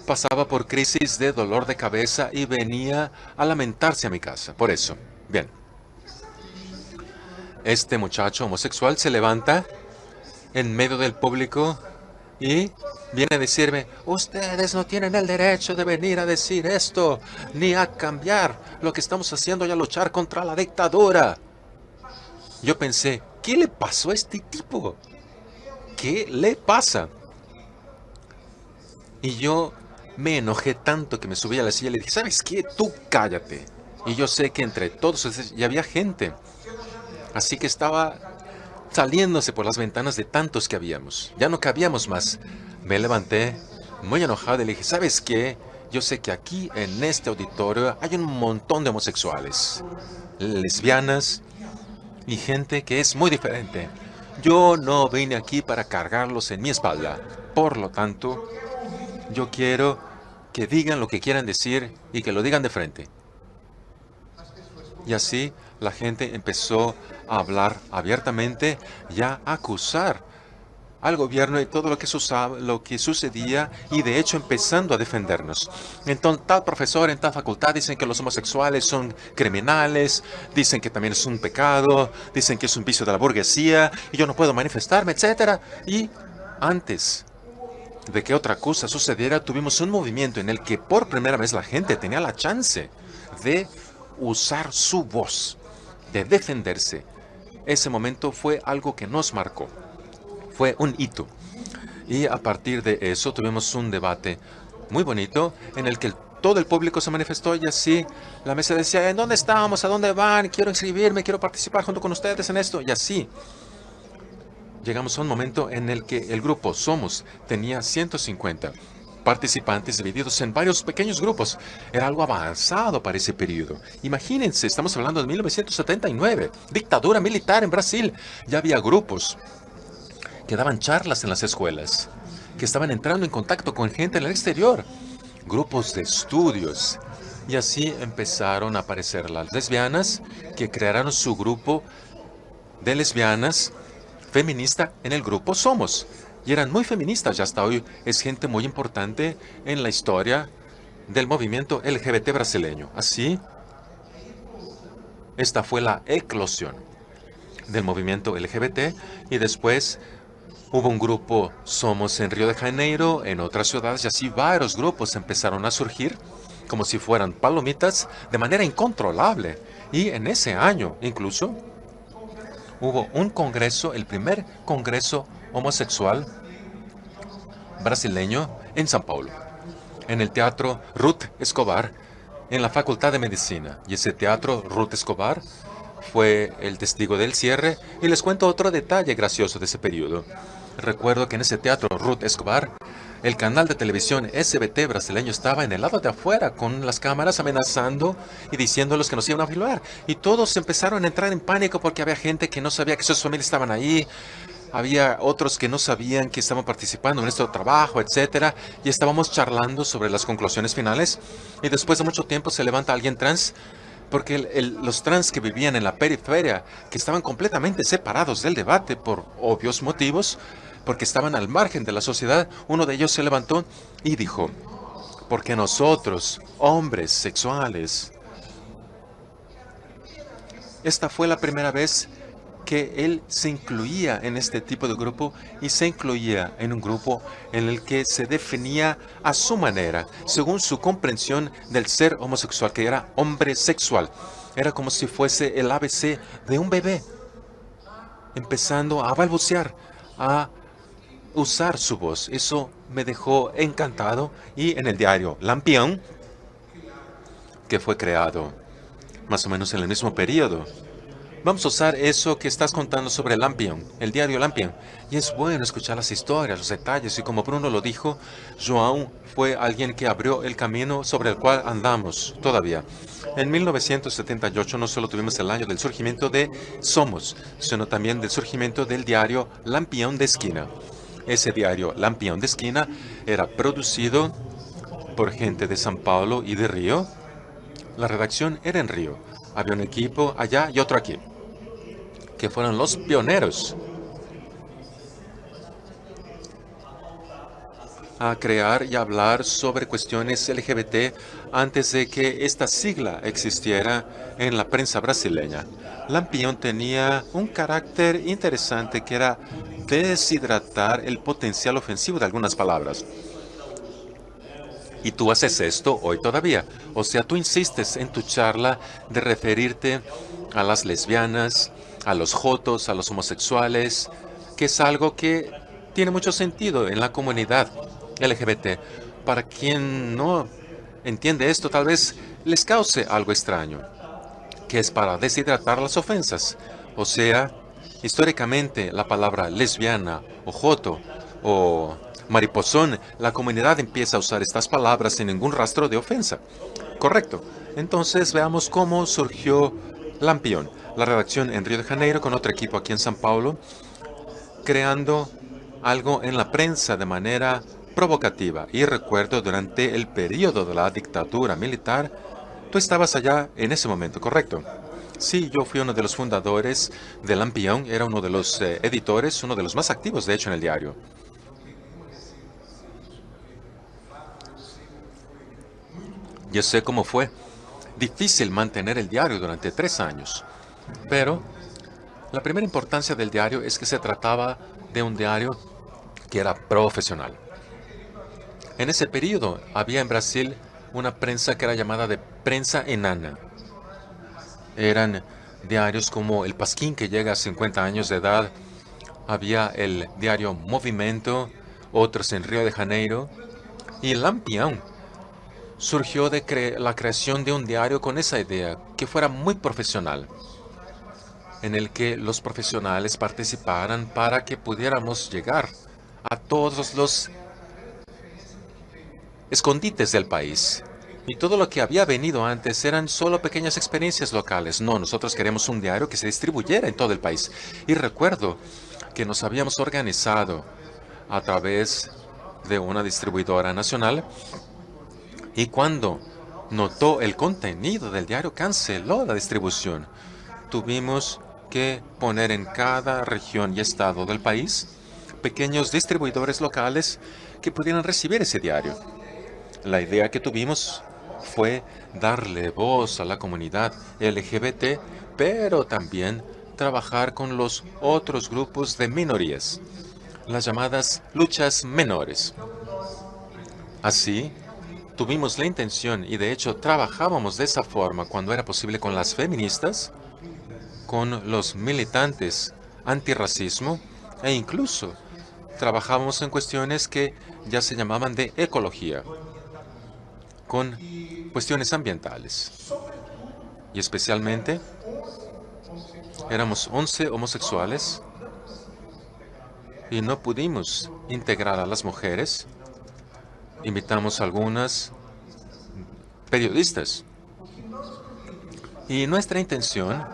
pasaba por crisis de dolor de cabeza y venía a lamentarse a mi casa. Por eso, bien, este muchacho homosexual se levanta en medio del público y viene a decirme: ustedes no tienen el derecho de venir a decir esto, ni a cambiar lo que estamos haciendo y a luchar contra la dictadura. Yo pensé, ¿qué le pasó a este tipo? ¿Qué le pasa? Y yo me enojé tanto que me subí a la silla y le dije: ¿sabes qué? Tú cállate. Y yo sé que entre todos ya había gente. Así que estaba saliéndose por las ventanas de tantos que habíamos. Ya no cabíamos más. Me levanté muy enojado y le dije: ¿sabes qué? Yo sé que aquí en este auditorio hay un montón de homosexuales, lesbianas y gente que es muy diferente. Yo no vine aquí para cargarlos en mi espalda. Por lo tanto, yo quiero que digan lo que quieran decir y que lo digan de frente. Y así la gente empezó a hablar abiertamente y a acusar al gobierno de todo lo que sucedía y de hecho empezando a defendernos. Entonces, tal profesor en tal facultad dicen que los homosexuales son criminales, dicen que también es un pecado, dicen que es un vicio de la burguesía y yo no puedo manifestarme, etcétera. Y antes de que otra cosa sucediera, tuvimos un movimiento en el que por primera vez la gente tenía la chance de usar su voz, de defenderse. Ese momento fue algo que nos marcó. Fue un hito. Y a partir de eso tuvimos un debate muy bonito en el que todo el público se manifestó y así la mesa decía: ¿en dónde estamos? ¿A dónde van? Quiero inscribirme, quiero participar junto con ustedes en esto. Y así llegamos a un momento en el que el grupo Somos tenía 150 participantes divididos en varios pequeños grupos. Era algo avanzado para ese periodo. Imagínense, estamos hablando de 1979, dictadura militar en Brasil. Ya había grupos que daban charlas en las escuelas, que estaban entrando en contacto con gente en el exterior, grupos de estudios. Y así empezaron a aparecer las lesbianas, que crearon su grupo de lesbianas feminista en el grupo Somos. Y eran muy feministas, ya hasta hoy es gente muy importante en la historia del movimiento LGBT brasileño. Así, esta fue la eclosión del movimiento LGBT y después hubo un grupo Somos en Río de Janeiro, en otras ciudades, y así varios grupos empezaron a surgir como si fueran palomitas de manera incontrolable. Y en ese año incluso hubo un congreso, el primer congreso homosexual brasileño en São Paulo, en el Teatro Ruth Escobar, en la Facultad de Medicina. Y ese Teatro Ruth Escobar fue el testigo del cierre. Y les cuento otro detalle gracioso de ese periodo. Recuerdo que en ese Teatro Ruth Escobar, el canal de televisión SBT brasileño estaba en el lado de afuera con las cámaras amenazando y diciéndoles que nos iban a filmar. Y todos empezaron a entrar en pánico porque había gente que no sabía que sus familias estaban ahí. Había otros que no sabían que estaban participando en nuestro trabajo, etcétera. Y estábamos charlando sobre las conclusiones finales. Y después de mucho tiempo se levanta alguien trans, porque los trans que vivían en la periferia, que estaban completamente separados del debate por obvios motivos, porque estaban al margen de la sociedad, uno de ellos se levantó y dijo: porque nosotros, hombres sexuales, esta fue la primera vez que él se incluía en este tipo de grupo y se incluía en un grupo en el que se definía a su manera, según su comprensión del ser homosexual, que era hombre sexual. Era como si fuese el ABC de un bebé, empezando a balbucear, a usar su voz. Eso me dejó encantado y en el diario Lampión, que fue creado más o menos en el mismo periodo, vamos a usar eso que estás contando sobre Lampion, el diario Lampion. Y es bueno escuchar las historias, los detalles. Y como Bruno lo dijo, João fue alguien que abrió el camino sobre el cual andamos todavía. En 1978 no solo tuvimos el año del surgimiento de Somos, sino también del surgimiento del diario Lampión de Esquina. Ese diario Lampión de Esquina era producido por gente de San Paulo y de Río. La redacción era en Río. Había un equipo allá y otro aquí, que fueron los pioneros a crear y hablar sobre cuestiones LGBT antes de que esta sigla existiera en la prensa brasileña. Lampión tenía un carácter interesante que era deshidratar el potencial ofensivo de algunas palabras. Y tú haces esto hoy todavía. O sea, tú insistes en tu charla de referirte a las lesbianas, a los jotos, a los homosexuales, que es algo que tiene mucho sentido en la comunidad LGBT. Para quien no entiende esto, tal vez les cause algo extraño, que es para deshidratar las ofensas. O sea, históricamente la palabra lesbiana o joto o mariposón, la comunidad empieza a usar estas palabras sin ningún rastro de ofensa. Correcto. Entonces veamos cómo surgió Lampión, la redacción en Río de Janeiro con otro equipo aquí en San Paulo, creando algo en la prensa de manera provocativa. Y recuerdo durante el periodo de la dictadura militar, tú estabas allá en ese momento, ¿correcto? Sí, yo fui uno de los fundadores de Lampión, era uno de los editores, uno de los más activos de hecho en el diario. Yo sé cómo fue difícil mantener el diario durante 3 años, pero la primera importancia del diario es que se trataba de un diario que era profesional. En ese periodo había en Brasil una prensa que era llamada de prensa enana. Eran diarios como El Pasquín, que llega a 50 años de edad. Había el diario Movimento, otros en Río de Janeiro. Y Lampião surgió de la creación de un diario con esa idea, que fuera muy profesional, en el que los profesionales participaran para que pudiéramos llegar a todos los escondites del país. Y todo lo que había venido antes eran solo pequeñas experiencias locales. No, nosotros queremos un diario que se distribuyera en todo el país. Y recuerdo que nos habíamos organizado a través de una distribuidora nacional y cuando notó el contenido del diario canceló la distribución. Tuvimos que poner en cada región y estado del país pequeños distribuidores locales que pudieran recibir ese diario. La idea que tuvimos fue darle voz a la comunidad LGBT, pero también trabajar con los otros grupos de minorías, las llamadas luchas menores. Así, tuvimos la intención y de hecho trabajábamos de esa forma cuando era posible con las feministas, con los militantes antirracismo e incluso trabajábamos en cuestiones que ya se llamaban de ecología, con cuestiones ambientales. Y especialmente, éramos 11 homosexuales y no pudimos integrar a las mujeres. Invitamos a algunas periodistas. Y nuestra intención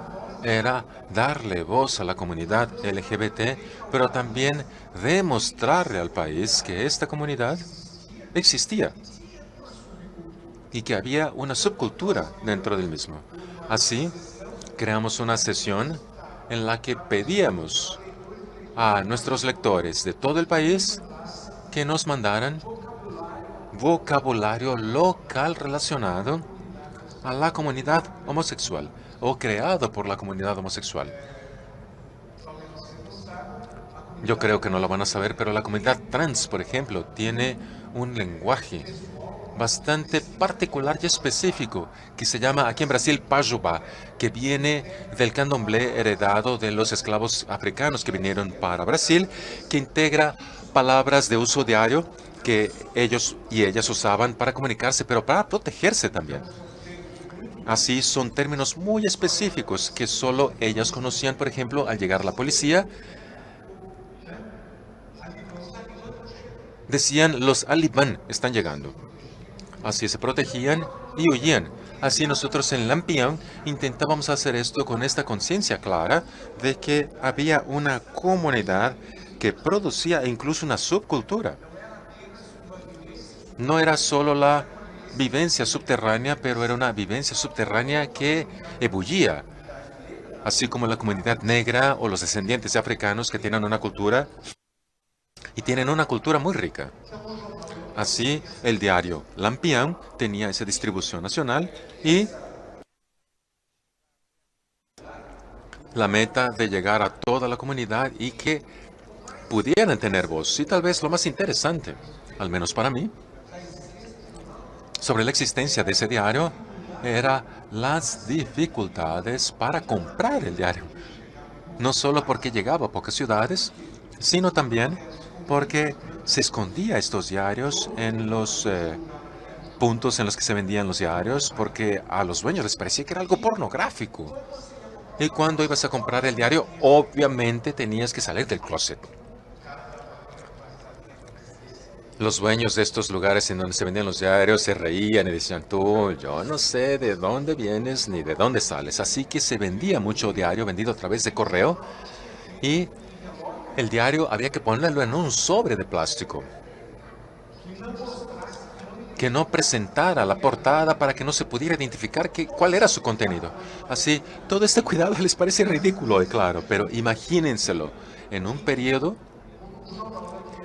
era darle voz a la comunidad LGBT, pero también demostrarle al país que esta comunidad existía y que había una subcultura dentro del mismo. Así, creamos una sesión en la que pedíamos a nuestros lectores de todo el país que nos mandaran vocabulario local relacionado a la comunidad homosexual o creado por la comunidad homosexual. Yo creo que no lo van a saber, pero la comunidad trans, por ejemplo, tiene un lenguaje bastante particular y específico que se llama aquí en Brasil Pajuba, que viene del candomblé heredado de los esclavos africanos que vinieron para Brasil, que integra palabras de uso diario que ellos y ellas usaban para comunicarse, pero para protegerse también. Así son términos muy específicos que solo ellas conocían, por ejemplo, al llegar la policía, decían los Alibán están llegando. Así se protegían y huían. Así nosotros en Lampión intentábamos hacer esto con esta conciencia clara de que había una comunidad que producía incluso una subcultura. No era solo la vivencia subterránea, pero era una vivencia subterránea que ebullía, así como la comunidad negra o los descendientes de africanos que tienen una cultura y tienen una cultura muy rica. Así, el diario Lampião tenía esa distribución nacional y la meta de llegar a toda la comunidad y que pudieran tener voz. Y tal vez lo más interesante, al menos para mí, sobre la existencia de ese diario era las dificultades para comprar el diario. No solo porque llegaba a pocas ciudades, sino también porque se escondía estos diarios en los puntos en los que se vendían los diarios, porque a los dueños les parecía que era algo pornográfico. Y cuando ibas a comprar el diario, obviamente tenías que salir del closet. Los dueños de estos lugares en donde se vendían los diarios se reían y decían, tú, yo no sé de dónde vienes ni de dónde sales. Así que se vendía mucho diario vendido a través de correo y el diario había que ponerlo en un sobre de plástico que no presentara la portada para que no se pudiera identificar cuál era su contenido. Así, todo este cuidado les parece ridículo, claro, pero imagínenselo en un periodo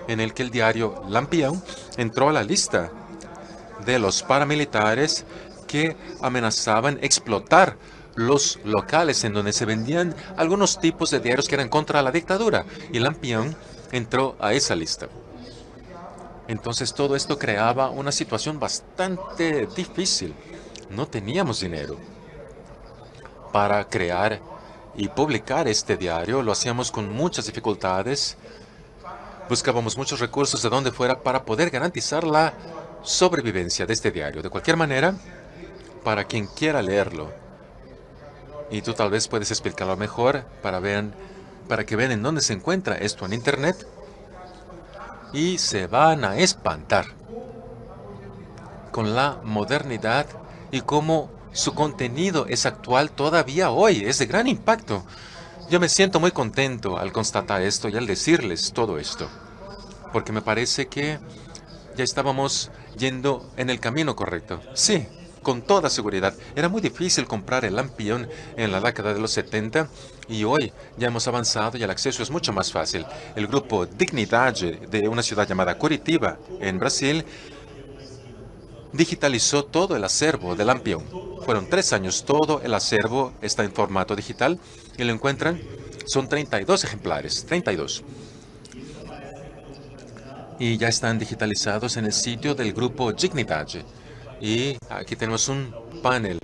en el que el diario Lampião entró a la lista de los paramilitares que amenazaban explotar los locales en donde se vendían algunos tipos de diarios que eran contra la dictadura. Y Lampião entró a esa lista. Entonces todo esto creaba una situación bastante difícil. No teníamos dinero para crear y publicar este diario. Lo hacíamos con muchas dificultades. Buscábamos muchos recursos de donde fuera para poder garantizar la sobrevivencia de este diario. De cualquier manera, para quien quiera leerlo, y tú tal vez puedes explicarlo mejor para que vean en dónde se encuentra esto en Internet, y se van a espantar con la modernidad y cómo su contenido es actual todavía hoy. Es de gran impacto. Yo me siento muy contento al constatar esto y al decirles todo esto, porque me parece que ya estábamos yendo en el camino correcto. Sí, con toda seguridad. Era muy difícil comprar el Lampião en la década de los 70 y hoy ya hemos avanzado y el acceso es mucho más fácil. El grupo Dignidade de una ciudad llamada Curitiba, en Brasil, digitalizó todo el acervo de Lampião. Fueron 3 años, todo el acervo está en formato digital y lo encuentran, son 32 ejemplares, 32. Y ya están digitalizados en el sitio del grupo Dignidade. Y aquí tenemos un panel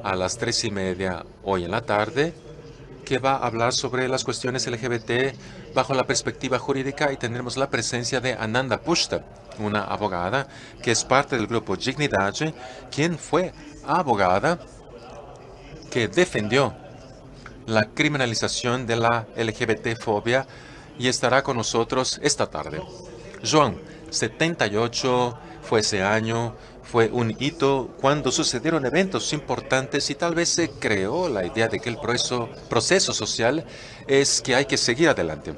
a las 3:30 hoy en la tarde que va a hablar sobre las cuestiones LGBT bajo la perspectiva jurídica y tendremos la presencia de Ananda Pushta, una abogada que es parte del grupo Dignidade, quien fue abogada que defendió la criminalización de la LGBT-fobia y estará con nosotros esta tarde. João, 78 fue ese año, fue un hito cuando sucedieron eventos importantes y tal vez se creó la idea de que el proceso social es que hay que seguir adelante.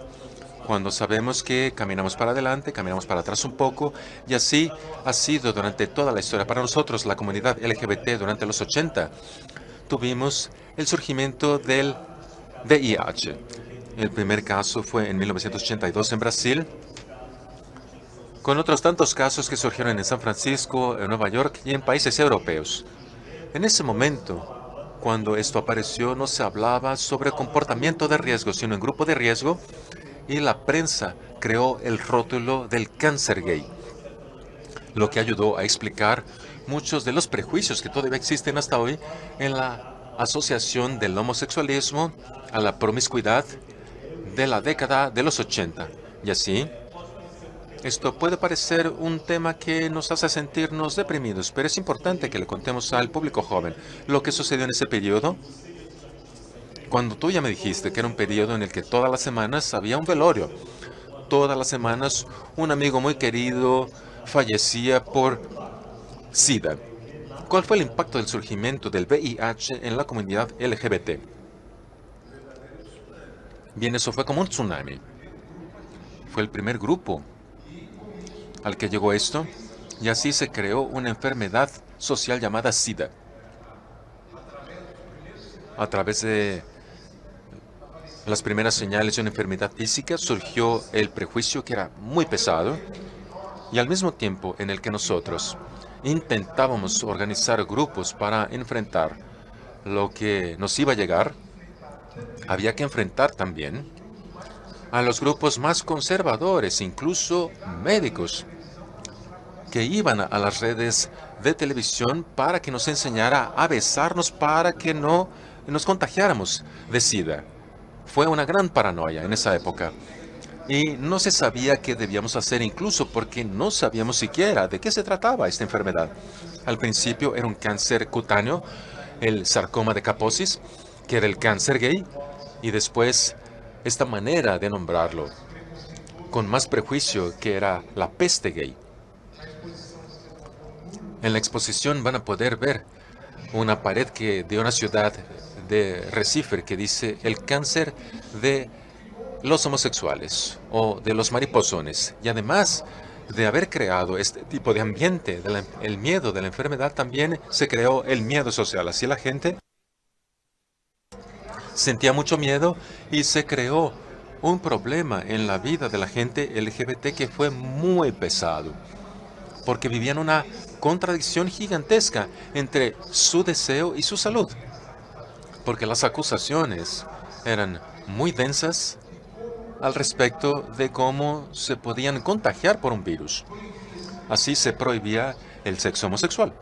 Cuando sabemos que caminamos para adelante, caminamos para atrás un poco, y así ha sido durante toda la historia. Para nosotros, la comunidad LGBT durante los 80, tuvimos el surgimiento del VIH. El primer caso fue en 1982 en Brasil, con otros tantos casos que surgieron en San Francisco, en Nueva York y en países europeos. En ese momento, cuando esto apareció, no se hablaba sobre comportamiento de riesgo, sino en grupo de riesgo, y la prensa creó el rótulo del cáncer gay, lo que ayudó a explicar muchos de los prejuicios que todavía existen hasta hoy en la asociación del homosexualismo a la promiscuidad de la década de los 80. Y así, esto puede parecer un tema que nos hace sentirnos deprimidos, pero es importante que le contemos al público joven lo que sucedió en ese periodo. Cuando tú ya me dijiste que era un periodo en el que todas las semanas había un velorio, todas las semanas un amigo muy querido fallecía por SIDA. ¿Cuál fue el impacto del surgimiento del VIH en la comunidad LGBT? Bien, eso fue como un tsunami. Fue el primer grupo al que llegó esto, y así se creó una enfermedad social llamada SIDA. A través de las primeras señales de una enfermedad física surgió el prejuicio que era muy pesado, y al mismo tiempo en el que nosotros intentábamos organizar grupos para enfrentar lo que nos iba a llegar, había que enfrentar también a los grupos más conservadores, incluso médicos, que iban a las redes de televisión para que nos enseñara a besarnos para que no nos contagiáramos de SIDA. Fue una gran paranoia en esa época. Y no se sabía qué debíamos hacer, incluso porque no sabíamos siquiera de qué se trataba esta enfermedad. Al principio era un cáncer cutáneo, el sarcoma de Kaposi, que era el cáncer gay, y después esta manera de nombrarlo, con más prejuicio, que era la peste gay. En la exposición van a poder ver una pared de una ciudad de Recife que dice el cáncer de los homosexuales o de los mariposones. Y además de haber creado este tipo de ambiente, el miedo de la enfermedad, también se creó el miedo social. Así la gente sentía mucho miedo y se creó un problema en la vida de la gente LGBT que fue muy pesado, porque vivían una contradicción gigantesca entre su deseo y su salud, porque las acusaciones eran muy densas al respecto de cómo se podían contagiar por un virus. Así se prohibía el sexo homosexual.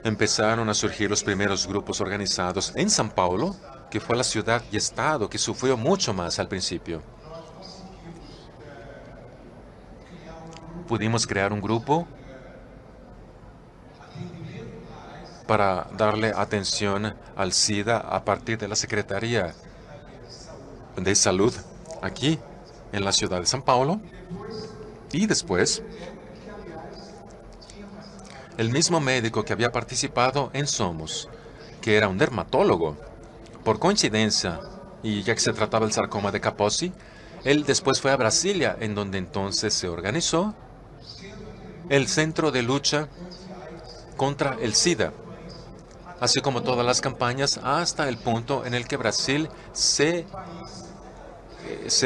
Empezaron a surgir los primeros grupos organizados en São Paulo, que fue la ciudad y estado que sufrió mucho más al principio. Pudimos crear un grupo para darle atención al SIDA a partir de la Secretaría de Salud aquí en la ciudad de São Paulo. Y después, el mismo médico que había participado en Somos, que era un dermatólogo, por coincidencia, y ya que se trataba del sarcoma de Kaposi, él después fue a Brasilia, en donde entonces se organizó el Centro de Lucha contra el SIDA, así como todas las campañas, hasta el punto en el que Brasil se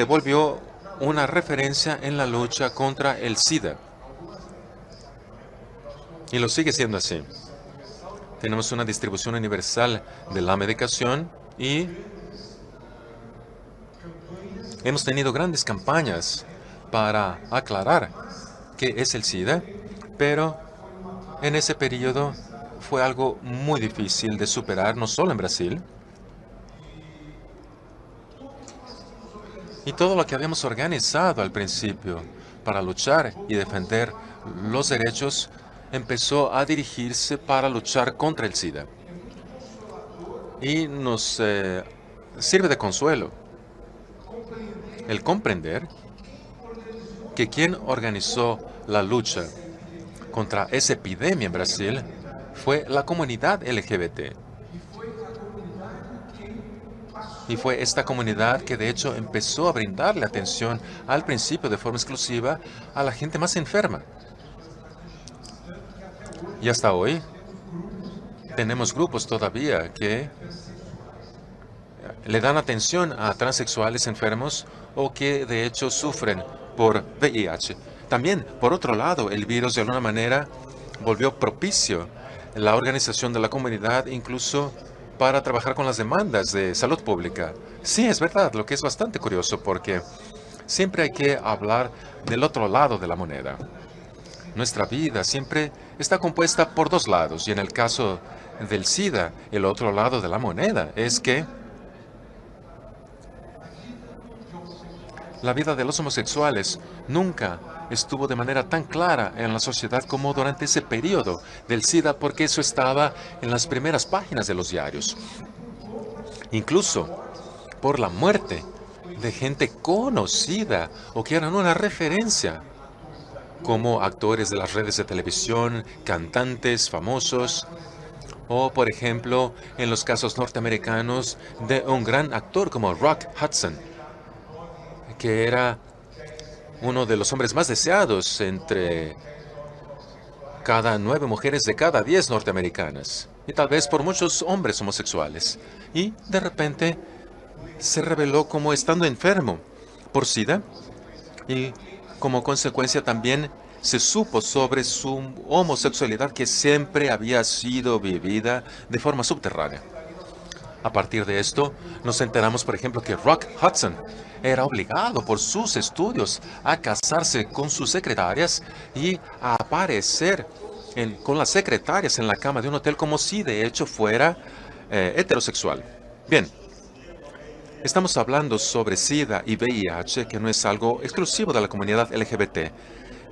volvió una referencia en la lucha contra el SIDA. Y lo sigue siendo así. Tenemos una distribución universal de la medicación y hemos tenido grandes campañas para aclarar qué es el SIDA, pero en ese periodo fue algo muy difícil de superar, no solo en Brasil. Y todo lo que habíamos organizado al principio para luchar y defender los derechos empezó a dirigirse para luchar contra el SIDA. Y nos sirve de consuelo el comprender que quien organizó la lucha contra esa epidemia en Brasil fue la comunidad LGBT. Y fue esta comunidad que de hecho empezó a brindarle atención al principio de forma exclusiva a la gente más enferma. Y hasta hoy tenemos grupos todavía que le dan atención a transexuales enfermos o que de hecho sufren por VIH. También, por otro lado, el virus de alguna manera volvió propicio la organización de la comunidad, incluso para trabajar con las demandas de salud pública. Sí, es verdad, lo que es bastante curioso porque siempre hay que hablar del otro lado de la moneda. Nuestra vida siempre está compuesta por dos lados y en el caso del SIDA, el otro lado de la moneda es que la vida de los homosexuales nunca estuvo de manera tan clara en la sociedad como durante ese periodo del SIDA, porque eso estaba en las primeras páginas de los diarios. Incluso por la muerte de gente conocida o que eran una referencia, como actores de las redes de televisión, cantantes famosos, o por ejemplo, en los casos norteamericanos de un gran actor como Rock Hudson, que era uno de los hombres más deseados entre cada 9 mujeres de cada 10 norteamericanas, y tal vez por muchos hombres homosexuales. Y de repente se reveló como estando enfermo por SIDA y como consecuencia también se supo sobre su homosexualidad que siempre había sido vivida de forma subterránea. A partir de esto, nos enteramos, por ejemplo, que Rock Hudson era obligado por sus estudios a casarse con sus secretarias y a aparecer con las secretarias en la cama de un hotel como si de hecho fuera heterosexual. Bien, estamos hablando sobre SIDA y VIH, que no es algo exclusivo de la comunidad LGBT.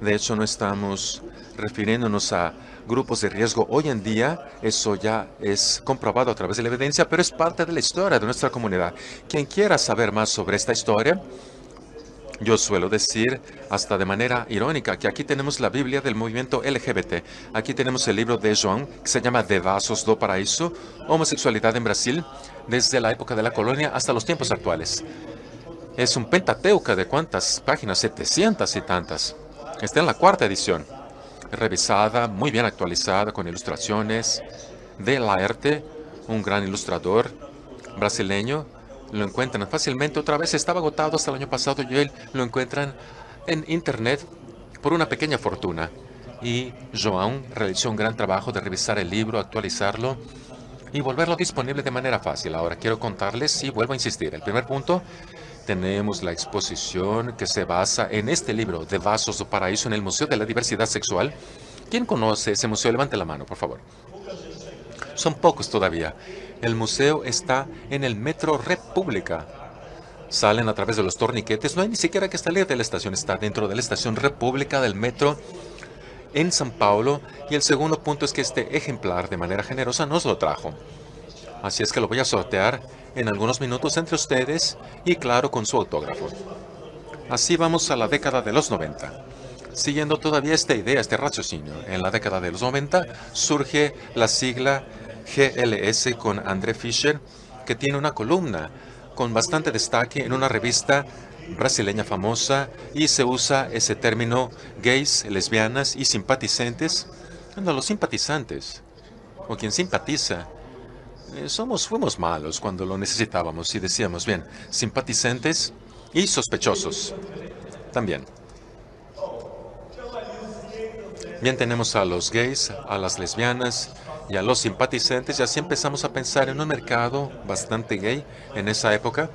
De hecho, no estamos refiriéndonos a grupos de riesgo hoy en día. Eso ya es comprobado a través de la evidencia, pero es parte de la historia de nuestra comunidad. Quien quiera saber más sobre esta historia, yo suelo decir, hasta de manera irónica, que aquí tenemos la Biblia del movimiento LGBT. Aquí tenemos el libro de João, que se llama Devassos do Paraíso, Homosexualidad en Brasil, desde la época de la colonia hasta los tiempos actuales. Es un pentateuca de ¿cuántas páginas? 700 y tantas. Está en la 4ª edición, revisada, muy bien actualizada, con ilustraciones de Laerte, un gran ilustrador brasileño. Lo encuentran fácilmente. Otra vez estaba agotado hasta el año pasado y hoy lo encuentran en internet por una pequeña fortuna. Y João realizó un gran trabajo de revisar el libro, actualizarlo y volverlo disponible de manera fácil. Ahora quiero contarles y vuelvo a insistir. El primer punto, tenemos la exposición que se basa en este libro, Devassos do Paraíso, en el Museo de la Diversidad Sexual. ¿Quién conoce ese museo? Levante la mano, por favor. Son pocos todavía. El museo está en el Metro República. Salen a través de los torniquetes. No hay ni siquiera que salir de la estación. Está dentro de la estación República del metro en São Paulo. Y el segundo punto es que este ejemplar, de manera generosa, nos lo trajo. Así es que lo voy a sortear en algunos minutos entre ustedes y, claro, con su autógrafo. Así vamos a la década de los 90. Siguiendo todavía esta idea, este raciocinio, en la década de los 90 surge la sigla GLS con André Fischer, que tiene una columna con bastante destaque en una revista brasileña famosa, y se usa ese término gays, lesbianas y simpatizantes. No, los simpatizantes, o quien simpatiza, fuimos malos cuando lo necesitábamos y decíamos, bien, simpatizantes y sospechosos también. Bien, tenemos a los gays, a las lesbianas y a los simpatizantes, y así empezamos a pensar en un mercado bastante gay en esa época.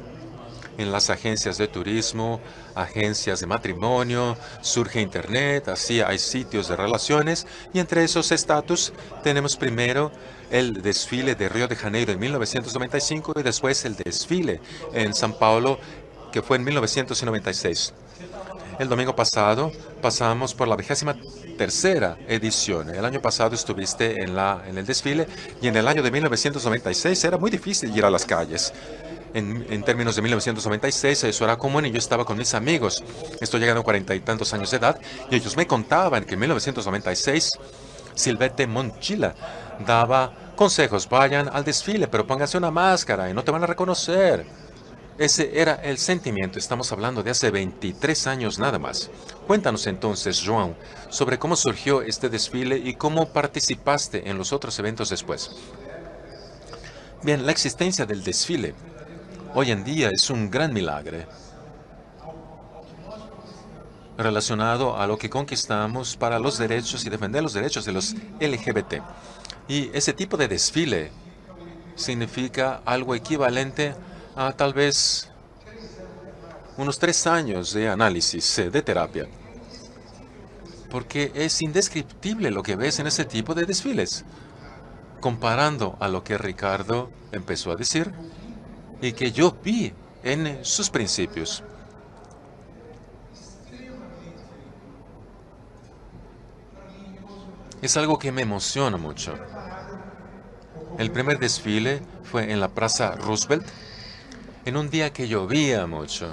En las agencias de turismo, agencias de matrimonio, surge Internet, así hay sitios de relaciones, y entre esos estatus tenemos primero el desfile de Río de Janeiro en 1995 y después el desfile en São Paulo, que fue en 1996. El domingo pasado pasamos por la 23ª edición. El año pasado estuviste en el desfile, y en el año de 1996 era muy difícil ir a las calles. En términos de 1996, eso era común y yo estaba con mis amigos. Estoy llegando a 40 y tantos años de edad y ellos me contaban que en 1996 Silvete Montilla daba consejos. Vayan al desfile, pero pónganse una máscara y no te van a reconocer. Ese era el sentimiento. Estamos hablando de hace 23 años nada más. Cuéntanos entonces, João, sobre cómo surgió este desfile y cómo participaste en los otros eventos después. Bien, la existencia del desfile hoy en día es un gran milagro relacionado a lo que conquistamos para los derechos y defender los derechos de los LGBT. Y ese tipo de desfile significa algo equivalente a tal vez unos 3 años de análisis, de terapia. Porque es indescriptible lo que ves en ese tipo de desfiles, comparando a lo que Ricardo empezó a decir y que yo vi en sus principios. Es algo que me emociona mucho. El primer desfile fue en la Plaza Roosevelt, en un día que llovía mucho.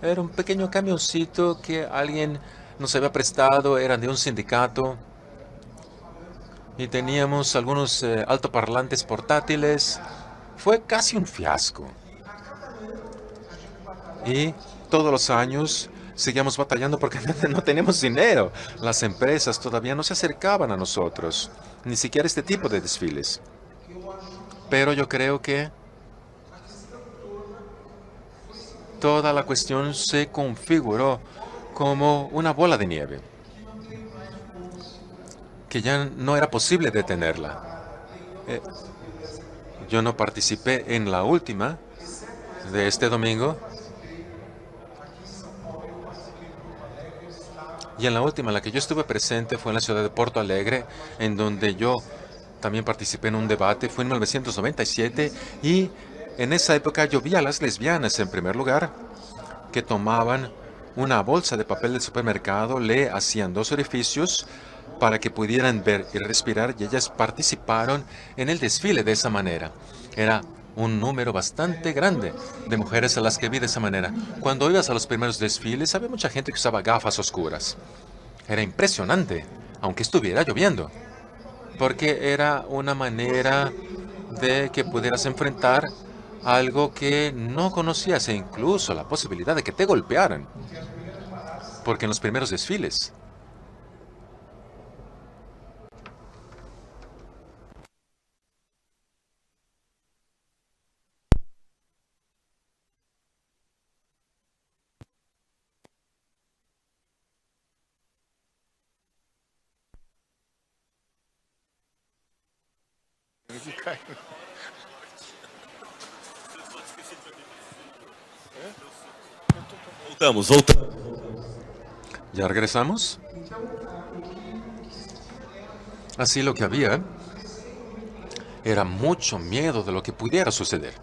Era un pequeño camioncito que alguien nos había prestado, era de un sindicato. Y teníamos algunos altoparlantes portátiles. Fue casi un fiasco. Y todos los años seguíamos batallando porque no tenemos dinero. Las empresas todavía no se acercaban a nosotros, ni siquiera este tipo de desfiles. Pero yo creo que toda la cuestión se configuró como una bola de nieve, que ya no era posible detenerla. Yo no participé en la última de este domingo. Y en la última, en la que yo estuve presente, fue en la ciudad de Porto Alegre, en donde yo también participé en un debate. Fue en 1997 y en esa época yo vi a las lesbianas en primer lugar, que tomaban una bolsa de papel del supermercado, le hacían 2 orificios para que pudieran ver y respirar, y ellas participaron en el desfile de esa manera. Era un número bastante grande de mujeres a las que vi de esa manera. Cuando ibas a los primeros desfiles, había mucha gente que usaba gafas oscuras. Era impresionante, aunque estuviera lloviendo, porque era una manera de que pudieras enfrentar algo que no conocías, e incluso la posibilidad de que te golpearan. Porque en los primeros desfiles Voltamos. ¿Ya regresamos? Así lo que había era mucho miedo de lo que pudiera suceder.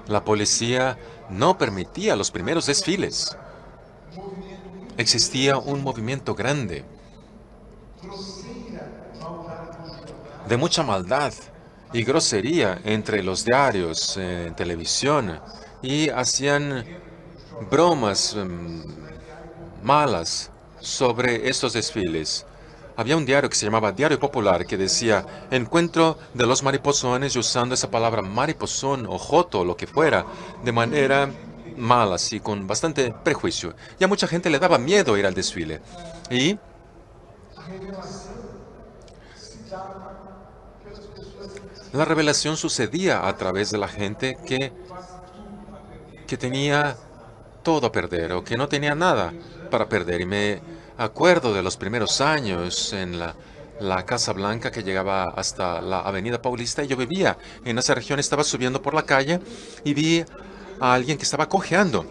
La policía no permitía los primeros desfiles. Existía un movimiento grande de mucha maldad y grosería entre los diarios, en televisión, y hacían bromas malas sobre estos desfiles. Había un diario que se llamaba Diario Popular que decía encuentro de los mariposones, y usando esa palabra mariposón o joto o lo que fuera de manera mala, así con bastante prejuicio. Y a mucha gente le daba miedo ir al desfile. Y la revelación sucedía a través de la gente que tenía todo a perder o que no tenía nada para perder. Y me acuerdo de los primeros años en la Casa Blanca, que llegaba hasta la Avenida Paulista, y yo vivía en esa región. Estaba subiendo por la calle y vi a alguien que estaba cojeando.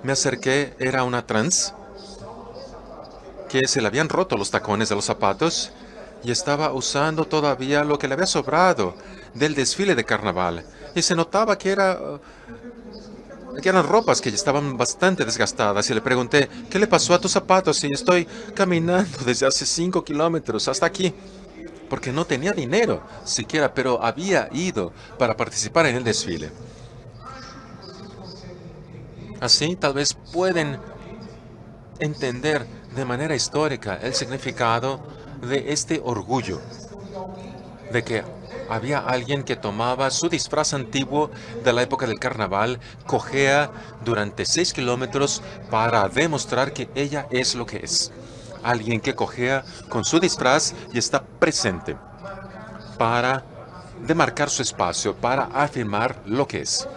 Me acerqué, era una trans que se le habían roto los tacones de los zapatos y estaba usando todavía lo que le había sobrado del desfile de carnaval. Y se notaba que eran ropas que ya estaban bastante desgastadas. Y le pregunté, ¿qué le pasó a tus zapatos? Y estoy caminando desde hace 5 kilómetros hasta aquí, porque no tenía dinero siquiera, pero había ido para participar en el desfile. Así tal vez pueden entender de manera histórica el significado de este orgullo, de que había alguien que tomaba su disfraz antiguo de la época del carnaval, cojea durante 6 kilómetros para demostrar que ella es lo que es. Alguien que cojea con su disfraz y está presente para demarcar su espacio, para afirmar lo que es.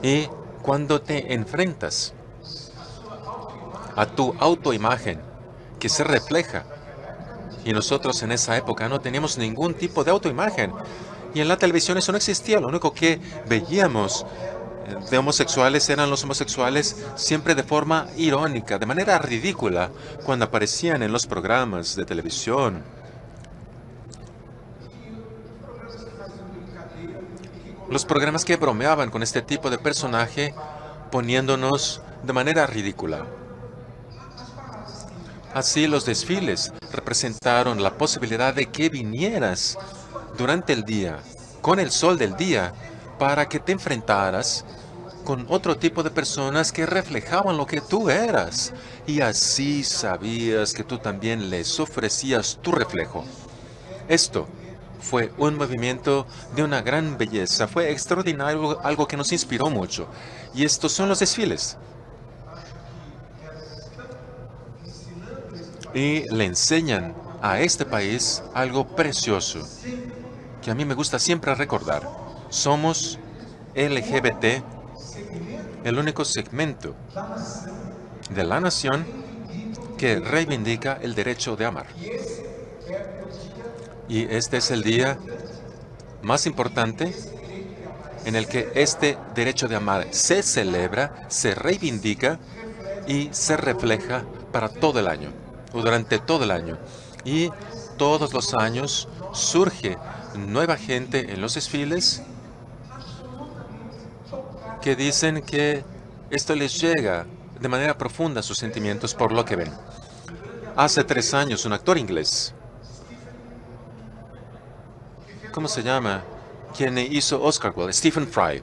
Y cuando te enfrentas a tu autoimagen que se refleja, y nosotros en esa época no teníamos ningún tipo de autoimagen, Y en la televisión eso no existía. Lo único que veíamos de homosexuales eran los homosexuales siempre de forma irónica, de manera ridícula, cuando aparecían en los programas de televisión. Los programas que bromeaban con este tipo de personaje poniéndonos de manera ridícula. Así los desfiles representaron la posibilidad de que vinieras durante el día, con el sol del día, para que te enfrentaras con otro tipo de personas que reflejaban lo que tú eras. Y así sabías que tú también les ofrecías tu reflejo. Esto fue un movimiento de una gran belleza, fue extraordinario, algo que nos inspiró mucho. Y estos son los desfiles. Y le enseñan a este país algo precioso, que a mí me gusta siempre recordar. Somos LGBT, el único segmento de la nación que reivindica el derecho de amar. Y este es el día más importante en el que este derecho de amar se celebra, se reivindica y se refleja para todo el año, o durante todo el año. Y todos los años surge nueva gente en los desfiles que dicen que esto les llega de manera profunda a sus sentimientos por lo que ven. Hace 3 años, un actor inglés, ¿cómo se llama? Quien hizo Oscar Wilde, Stephen Fry,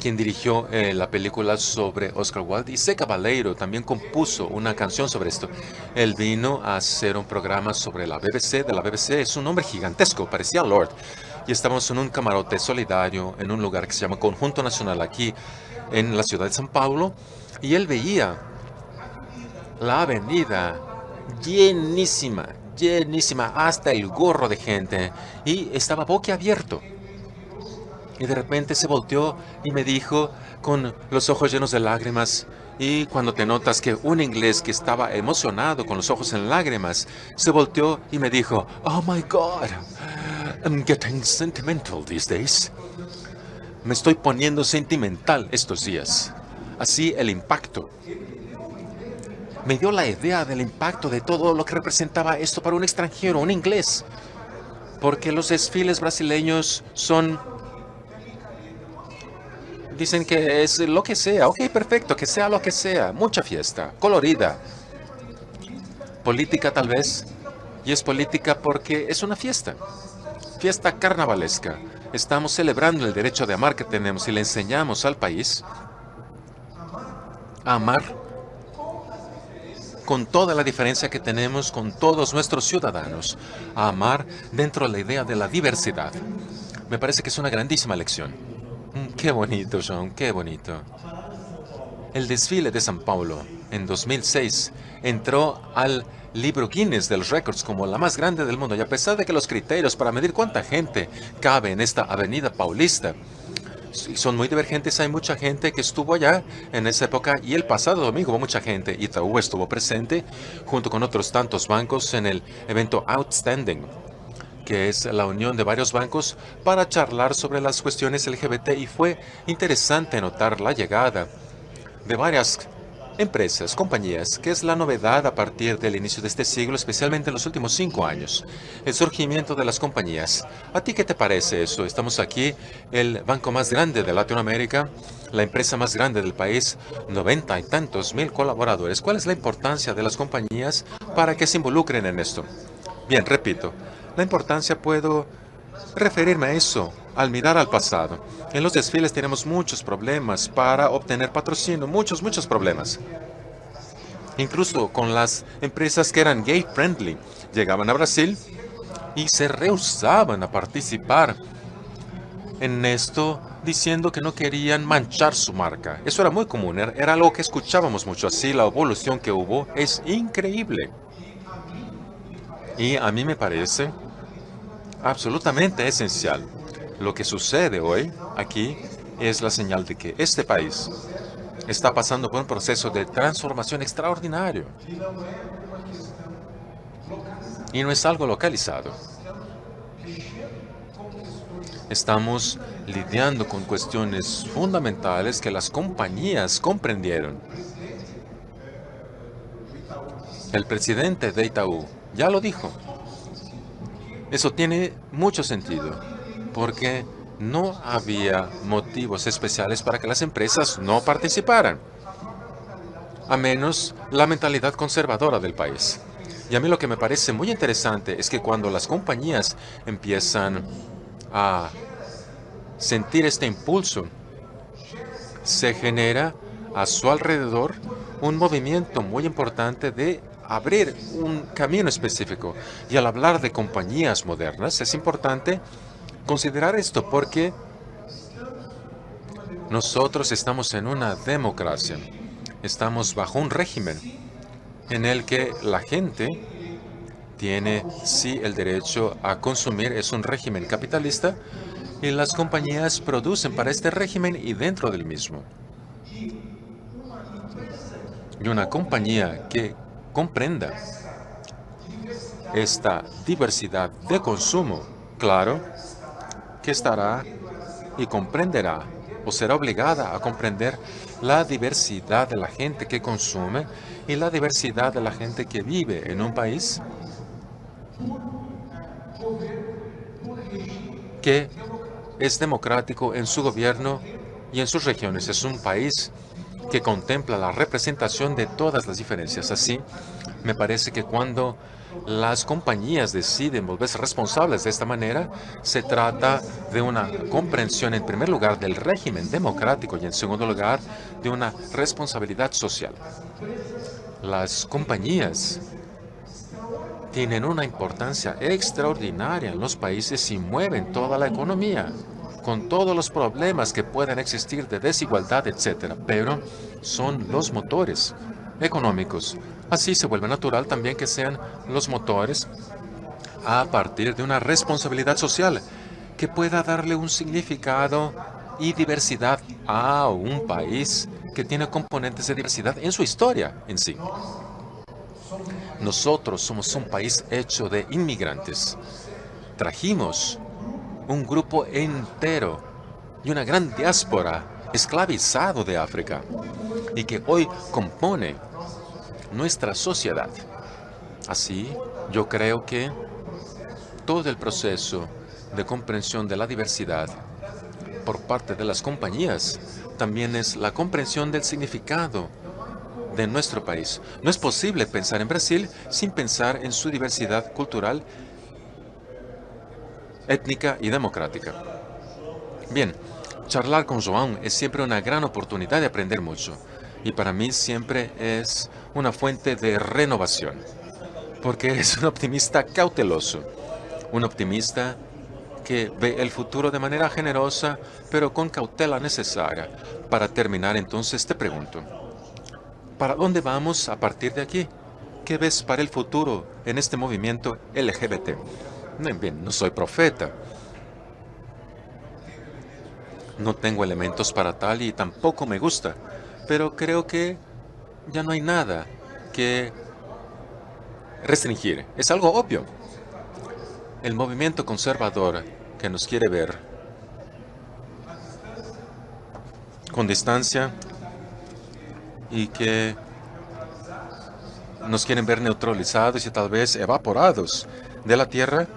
quien dirigió la película sobre Oscar Wilde, y Zé Cabaleiro también compuso una canción sobre esto. Él vino a hacer un programa sobre la BBC, de la BBC, es un hombre gigantesco, parecía Lord, y estábamos en un camarote solidario en un lugar que se llama Conjunto Nacional aquí en la ciudad de São Paulo, y él veía la avenida llenísima, llenísima, hasta el gorro de gente, y estaba boquiabierto. Y de repente se volteó y me dijo, con los ojos llenos de lágrimas, y cuando te notas que un inglés que estaba emocionado con los ojos en lágrimas, se volteó y me dijo, "Oh my God, I'm getting sentimental these days." Me estoy poniendo sentimental estos días. Así el impacto. Me dio la idea del impacto de todo lo que representaba esto para un extranjero, un inglés. Porque los desfiles brasileños son... Dicen que es lo que sea. Ok, perfecto, que sea lo que sea. Mucha fiesta, colorida. Política tal vez. Y es política porque es una fiesta. Fiesta carnavalesca. Estamos celebrando el derecho de amar que tenemos y le enseñamos al país a amar con toda la diferencia que tenemos con todos nuestros ciudadanos, a amar dentro de la idea de la diversidad. Me parece que es una grandísima lección. Qué bonito, John, qué bonito. El desfile de São Paulo en 2006 entró al libro Guinness de los Récords como la más grande del mundo, y a pesar de que los criterios para medir cuánta gente cabe en esta avenida paulista son muy divergentes, hay mucha gente que estuvo allá en esa época, y el pasado domingo hubo mucha gente. Itaú estuvo presente junto con otros tantos bancos en el evento Outstanding, que es la unión de varios bancos para charlar sobre las cuestiones LGBT, y fue interesante notar la llegada de varias empresas, compañías, que es la novedad a partir del inicio de este siglo, especialmente en los últimos 5 años. El surgimiento de las compañías. ¿A ti qué te parece eso? Estamos aquí, el banco más grande de Latinoamérica, la empresa más grande del país, 90 y tantos mil colaboradores. ¿Cuál es la importancia de las compañías para que se involucren en esto? Bien, repito, la importancia puedo referirme a eso al mirar al pasado. En los desfiles tenemos muchos problemas para obtener patrocinio, muchos problemas. Incluso con las empresas que eran gay friendly, llegaban a Brasil y se rehusaban a participar en esto, diciendo que no querían manchar su marca. Eso era muy común, era algo que escuchábamos mucho. Así la evolución que hubo es increíble. Y a mí me parece absolutamente esencial. Lo que sucede hoy aquí es la señal de que este país está pasando por un proceso de transformación extraordinario. Y no es algo localizado. Estamos lidiando con cuestiones fundamentales que las compañías comprendieron. El presidente de Itaú ya lo dijo. Eso tiene mucho sentido, porque no había motivos especiales para que las empresas no participaran, a menos la mentalidad conservadora del país. Y a mí lo que me parece muy interesante es que cuando las compañías empiezan a sentir este impulso, se genera a su alrededor un movimiento muy importante de abrir un camino específico. Y al hablar de compañías modernas, es importante considerar esto porque nosotros estamos en una democracia. Estamos bajo un régimen en el que la gente tiene sí el derecho a consumir. Es un régimen capitalista y las compañías producen para este régimen y dentro del mismo. Y una compañía que comprenda esta diversidad de consumo, claro, que estará y comprenderá o será obligada a comprender la diversidad de la gente que consume y la diversidad de la gente que vive en un país que es democrático en su gobierno y en sus regiones. Es un país que contempla la representación de todas las diferencias. Así, me parece que cuando las compañías deciden volverse responsables de esta manera, se trata de una comprensión, en primer lugar, del régimen democrático y, en segundo lugar, de una responsabilidad social. Las compañías tienen una importancia extraordinaria en los países y mueven toda la economía, con todos los problemas que puedan existir de desigualdad, etc. Pero son los motores económicos. Así se vuelve natural también que sean los motores a partir de una responsabilidad social que pueda darle un significado y diversidad a un país que tiene componentes de diversidad en su historia en sí. Nosotros somos un país hecho de inmigrantes. Trajimos un grupo entero y una gran diáspora esclavizado de África y que hoy compone nuestra sociedad. Así, yo creo que todo el proceso de comprensión de la diversidad por parte de las compañías también es la comprensión del significado de nuestro país. No es posible pensar en Brasil sin pensar en su diversidad cultural, étnica y democrática. Bien, charlar con João es siempre una gran oportunidad de aprender mucho y para mí siempre es una fuente de renovación, porque es un optimista cauteloso, un optimista que ve el futuro de manera generosa, pero con cautela necesaria. Para terminar, entonces, te pregunto, ¿para dónde vamos a partir de aquí? ¿Qué ves para el futuro en este movimiento LGBT? Bien, no soy profeta. No tengo elementos para tal y tampoco me gusta, pero creo que ya no hay nada que restringir. Es algo obvio. El movimiento conservador que nos quiere ver con distancia y que nos quieren ver neutralizados y tal vez evaporados de la Tierra,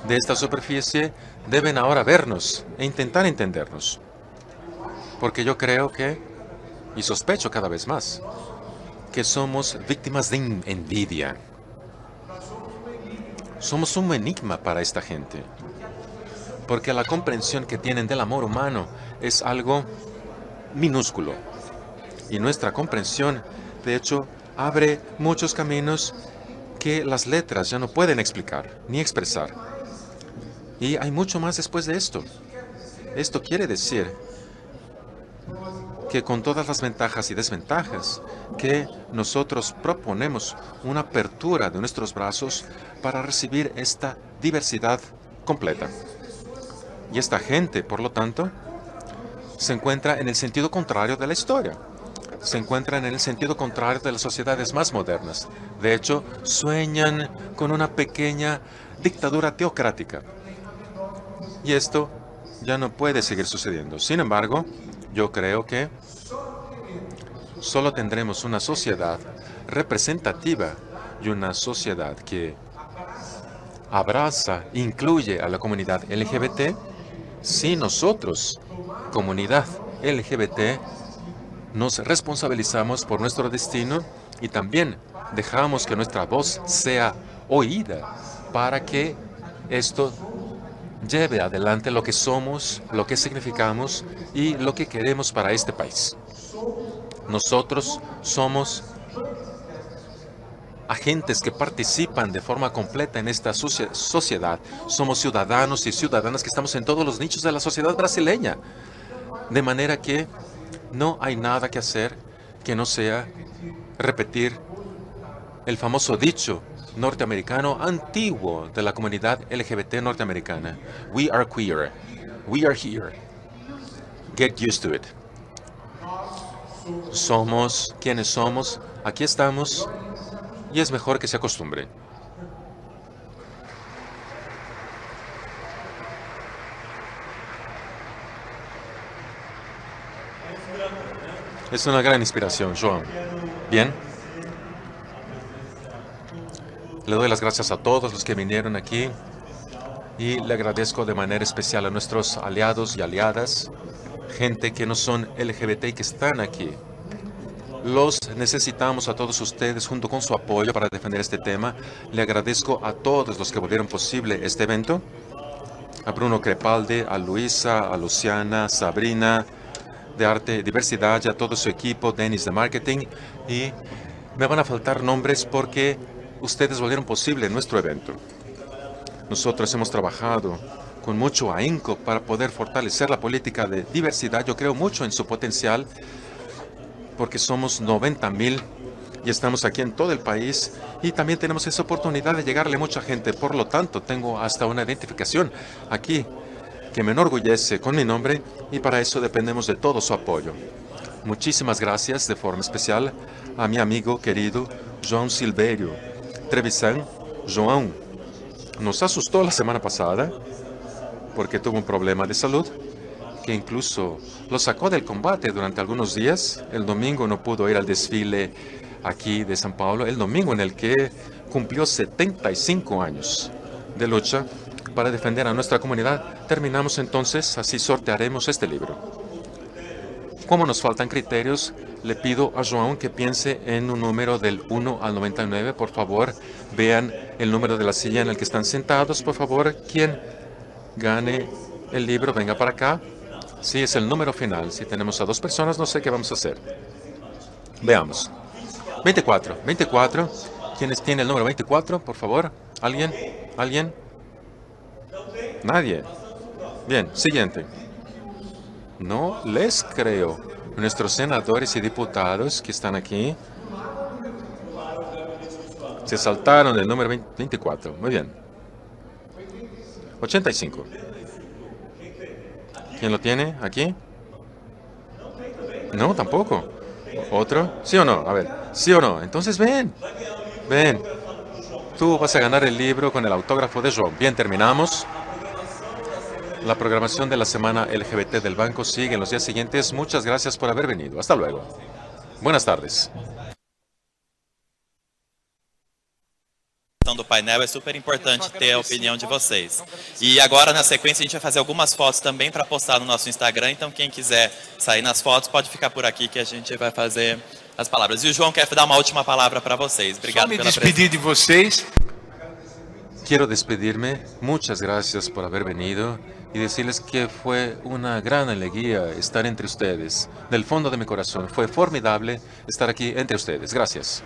de esta superficie, deben ahora vernos e intentar entendernos. Porque yo creo que, y sospecho cada vez más, que somos víctimas de envidia. Somos un enigma para esta gente, porque la comprensión que tienen del amor humano es algo minúsculo. Y nuestra comprensión, de hecho, abre muchos caminos que las letras ya no pueden explicar ni expresar. Y hay mucho más después de esto. Esto quiere decir que con todas las ventajas y desventajas, que nosotros proponemos una apertura de nuestros brazos para recibir esta diversidad completa. Y esta gente, por lo tanto, se encuentra en el sentido contrario de la historia. Se encuentran en el sentido contrario de las sociedades más modernas. De hecho, sueñan con una pequeña dictadura teocrática. Y esto ya no puede seguir sucediendo. Sin embargo, yo creo que solo tendremos una sociedad representativa y una sociedad que abraza, incluye a la comunidad LGBT, si nosotros, comunidad LGBT, nos responsabilizamos por nuestro destino y también dejamos que nuestra voz sea oída para que esto lleve adelante lo que somos, lo que significamos y lo que queremos para este país. Nosotros somos agentes que participan de forma completa en esta sociedad. Somos ciudadanos y ciudadanas que estamos en todos los nichos de la sociedad brasileña. De manera que no hay nada que hacer que no sea repetir el famoso dicho norteamericano antiguo de la comunidad LGBT norteamericana. We are queer. We are here. Get used to it. Somos quienes somos. Aquí estamos. Y es mejor que se acostumbre. Es una gran inspiración, João. Bien. Le doy las gracias a todos los que vinieron aquí y le agradezco de manera especial a nuestros aliados y aliadas, gente que no son LGBT y que están aquí. Los necesitamos a todos ustedes junto con su apoyo para defender este tema. Le agradezco a todos los que volvieron posible este evento. A Bruno Crepaldi, a Luisa, a Luciana, Sabrina, de Arte y Diversidad, y a todo su equipo, Denis de Marketing. Y me van a faltar nombres porque ustedes volvieron posible nuestro evento. Nosotros hemos trabajado con mucho ahínco para poder fortalecer la política de diversidad. Yo creo mucho en su potencial porque somos 90,000 y estamos aquí en todo el país y también tenemos esa oportunidad de llegarle a mucha gente. Por lo tanto, tengo hasta una identificación aquí que me enorgullece con mi nombre y para eso dependemos de todo su apoyo. Muchísimas gracias de forma especial a mi amigo querido João Silvério Trevisan. João nos asustó la semana pasada porque tuvo un problema de salud que incluso lo sacó del combate durante algunos días. El domingo no pudo ir al desfile aquí de São Paulo, el domingo en el que cumplió 75 años de lucha para defender a nuestra comunidad. Terminamos entonces, así sortearemos este libro. Como nos faltan criterios, le pido a João que piense en un número del 1 al 99. Por favor, vean el número de la silla en el que están sentados. Por favor, quien gane el libro, venga para acá. Sí, es el número final. Si tenemos a dos personas, no sé qué vamos a hacer. Veamos. 24. 24. ¿Quiénes tienen el número 24? Por favor. ¿Alguien? ¿Alguien? Nadie. Bien, siguiente. No les creo. Nuestros senadores y diputados que están aquí se saltaron del número 24. Muy bien. 85. ¿Quién lo tiene aquí? No, tampoco. ¿Otro? ¿Sí o no? A ver, ¿sí o no? Entonces ven. Ven. Tú vas a ganar el libro con el autógrafo de João. Bien, terminamos. La programación de la semana LGBT del banco sigue en los días siguientes. Muchas gracias por haber venido. Hasta luego. Buenas tardes. Do painel é super importante ter a opinião de vocês. E agora, na sequência, a gente vai fazer algumas fotos também para postar no nosso Instagram. Então, quem quiser sair nas fotos, pode ficar por aqui que a gente vai fazer as palavras. E o João quer dar uma última palavra para vocês. Obrigado pela presença. Só me despedir de vocês. Quiero despedirme. Muchas gracias por haber venido y decirles que fue una gran alegría estar entre ustedes. Del fondo de mi corazón, fue formidable estar aquí entre ustedes. Gracias.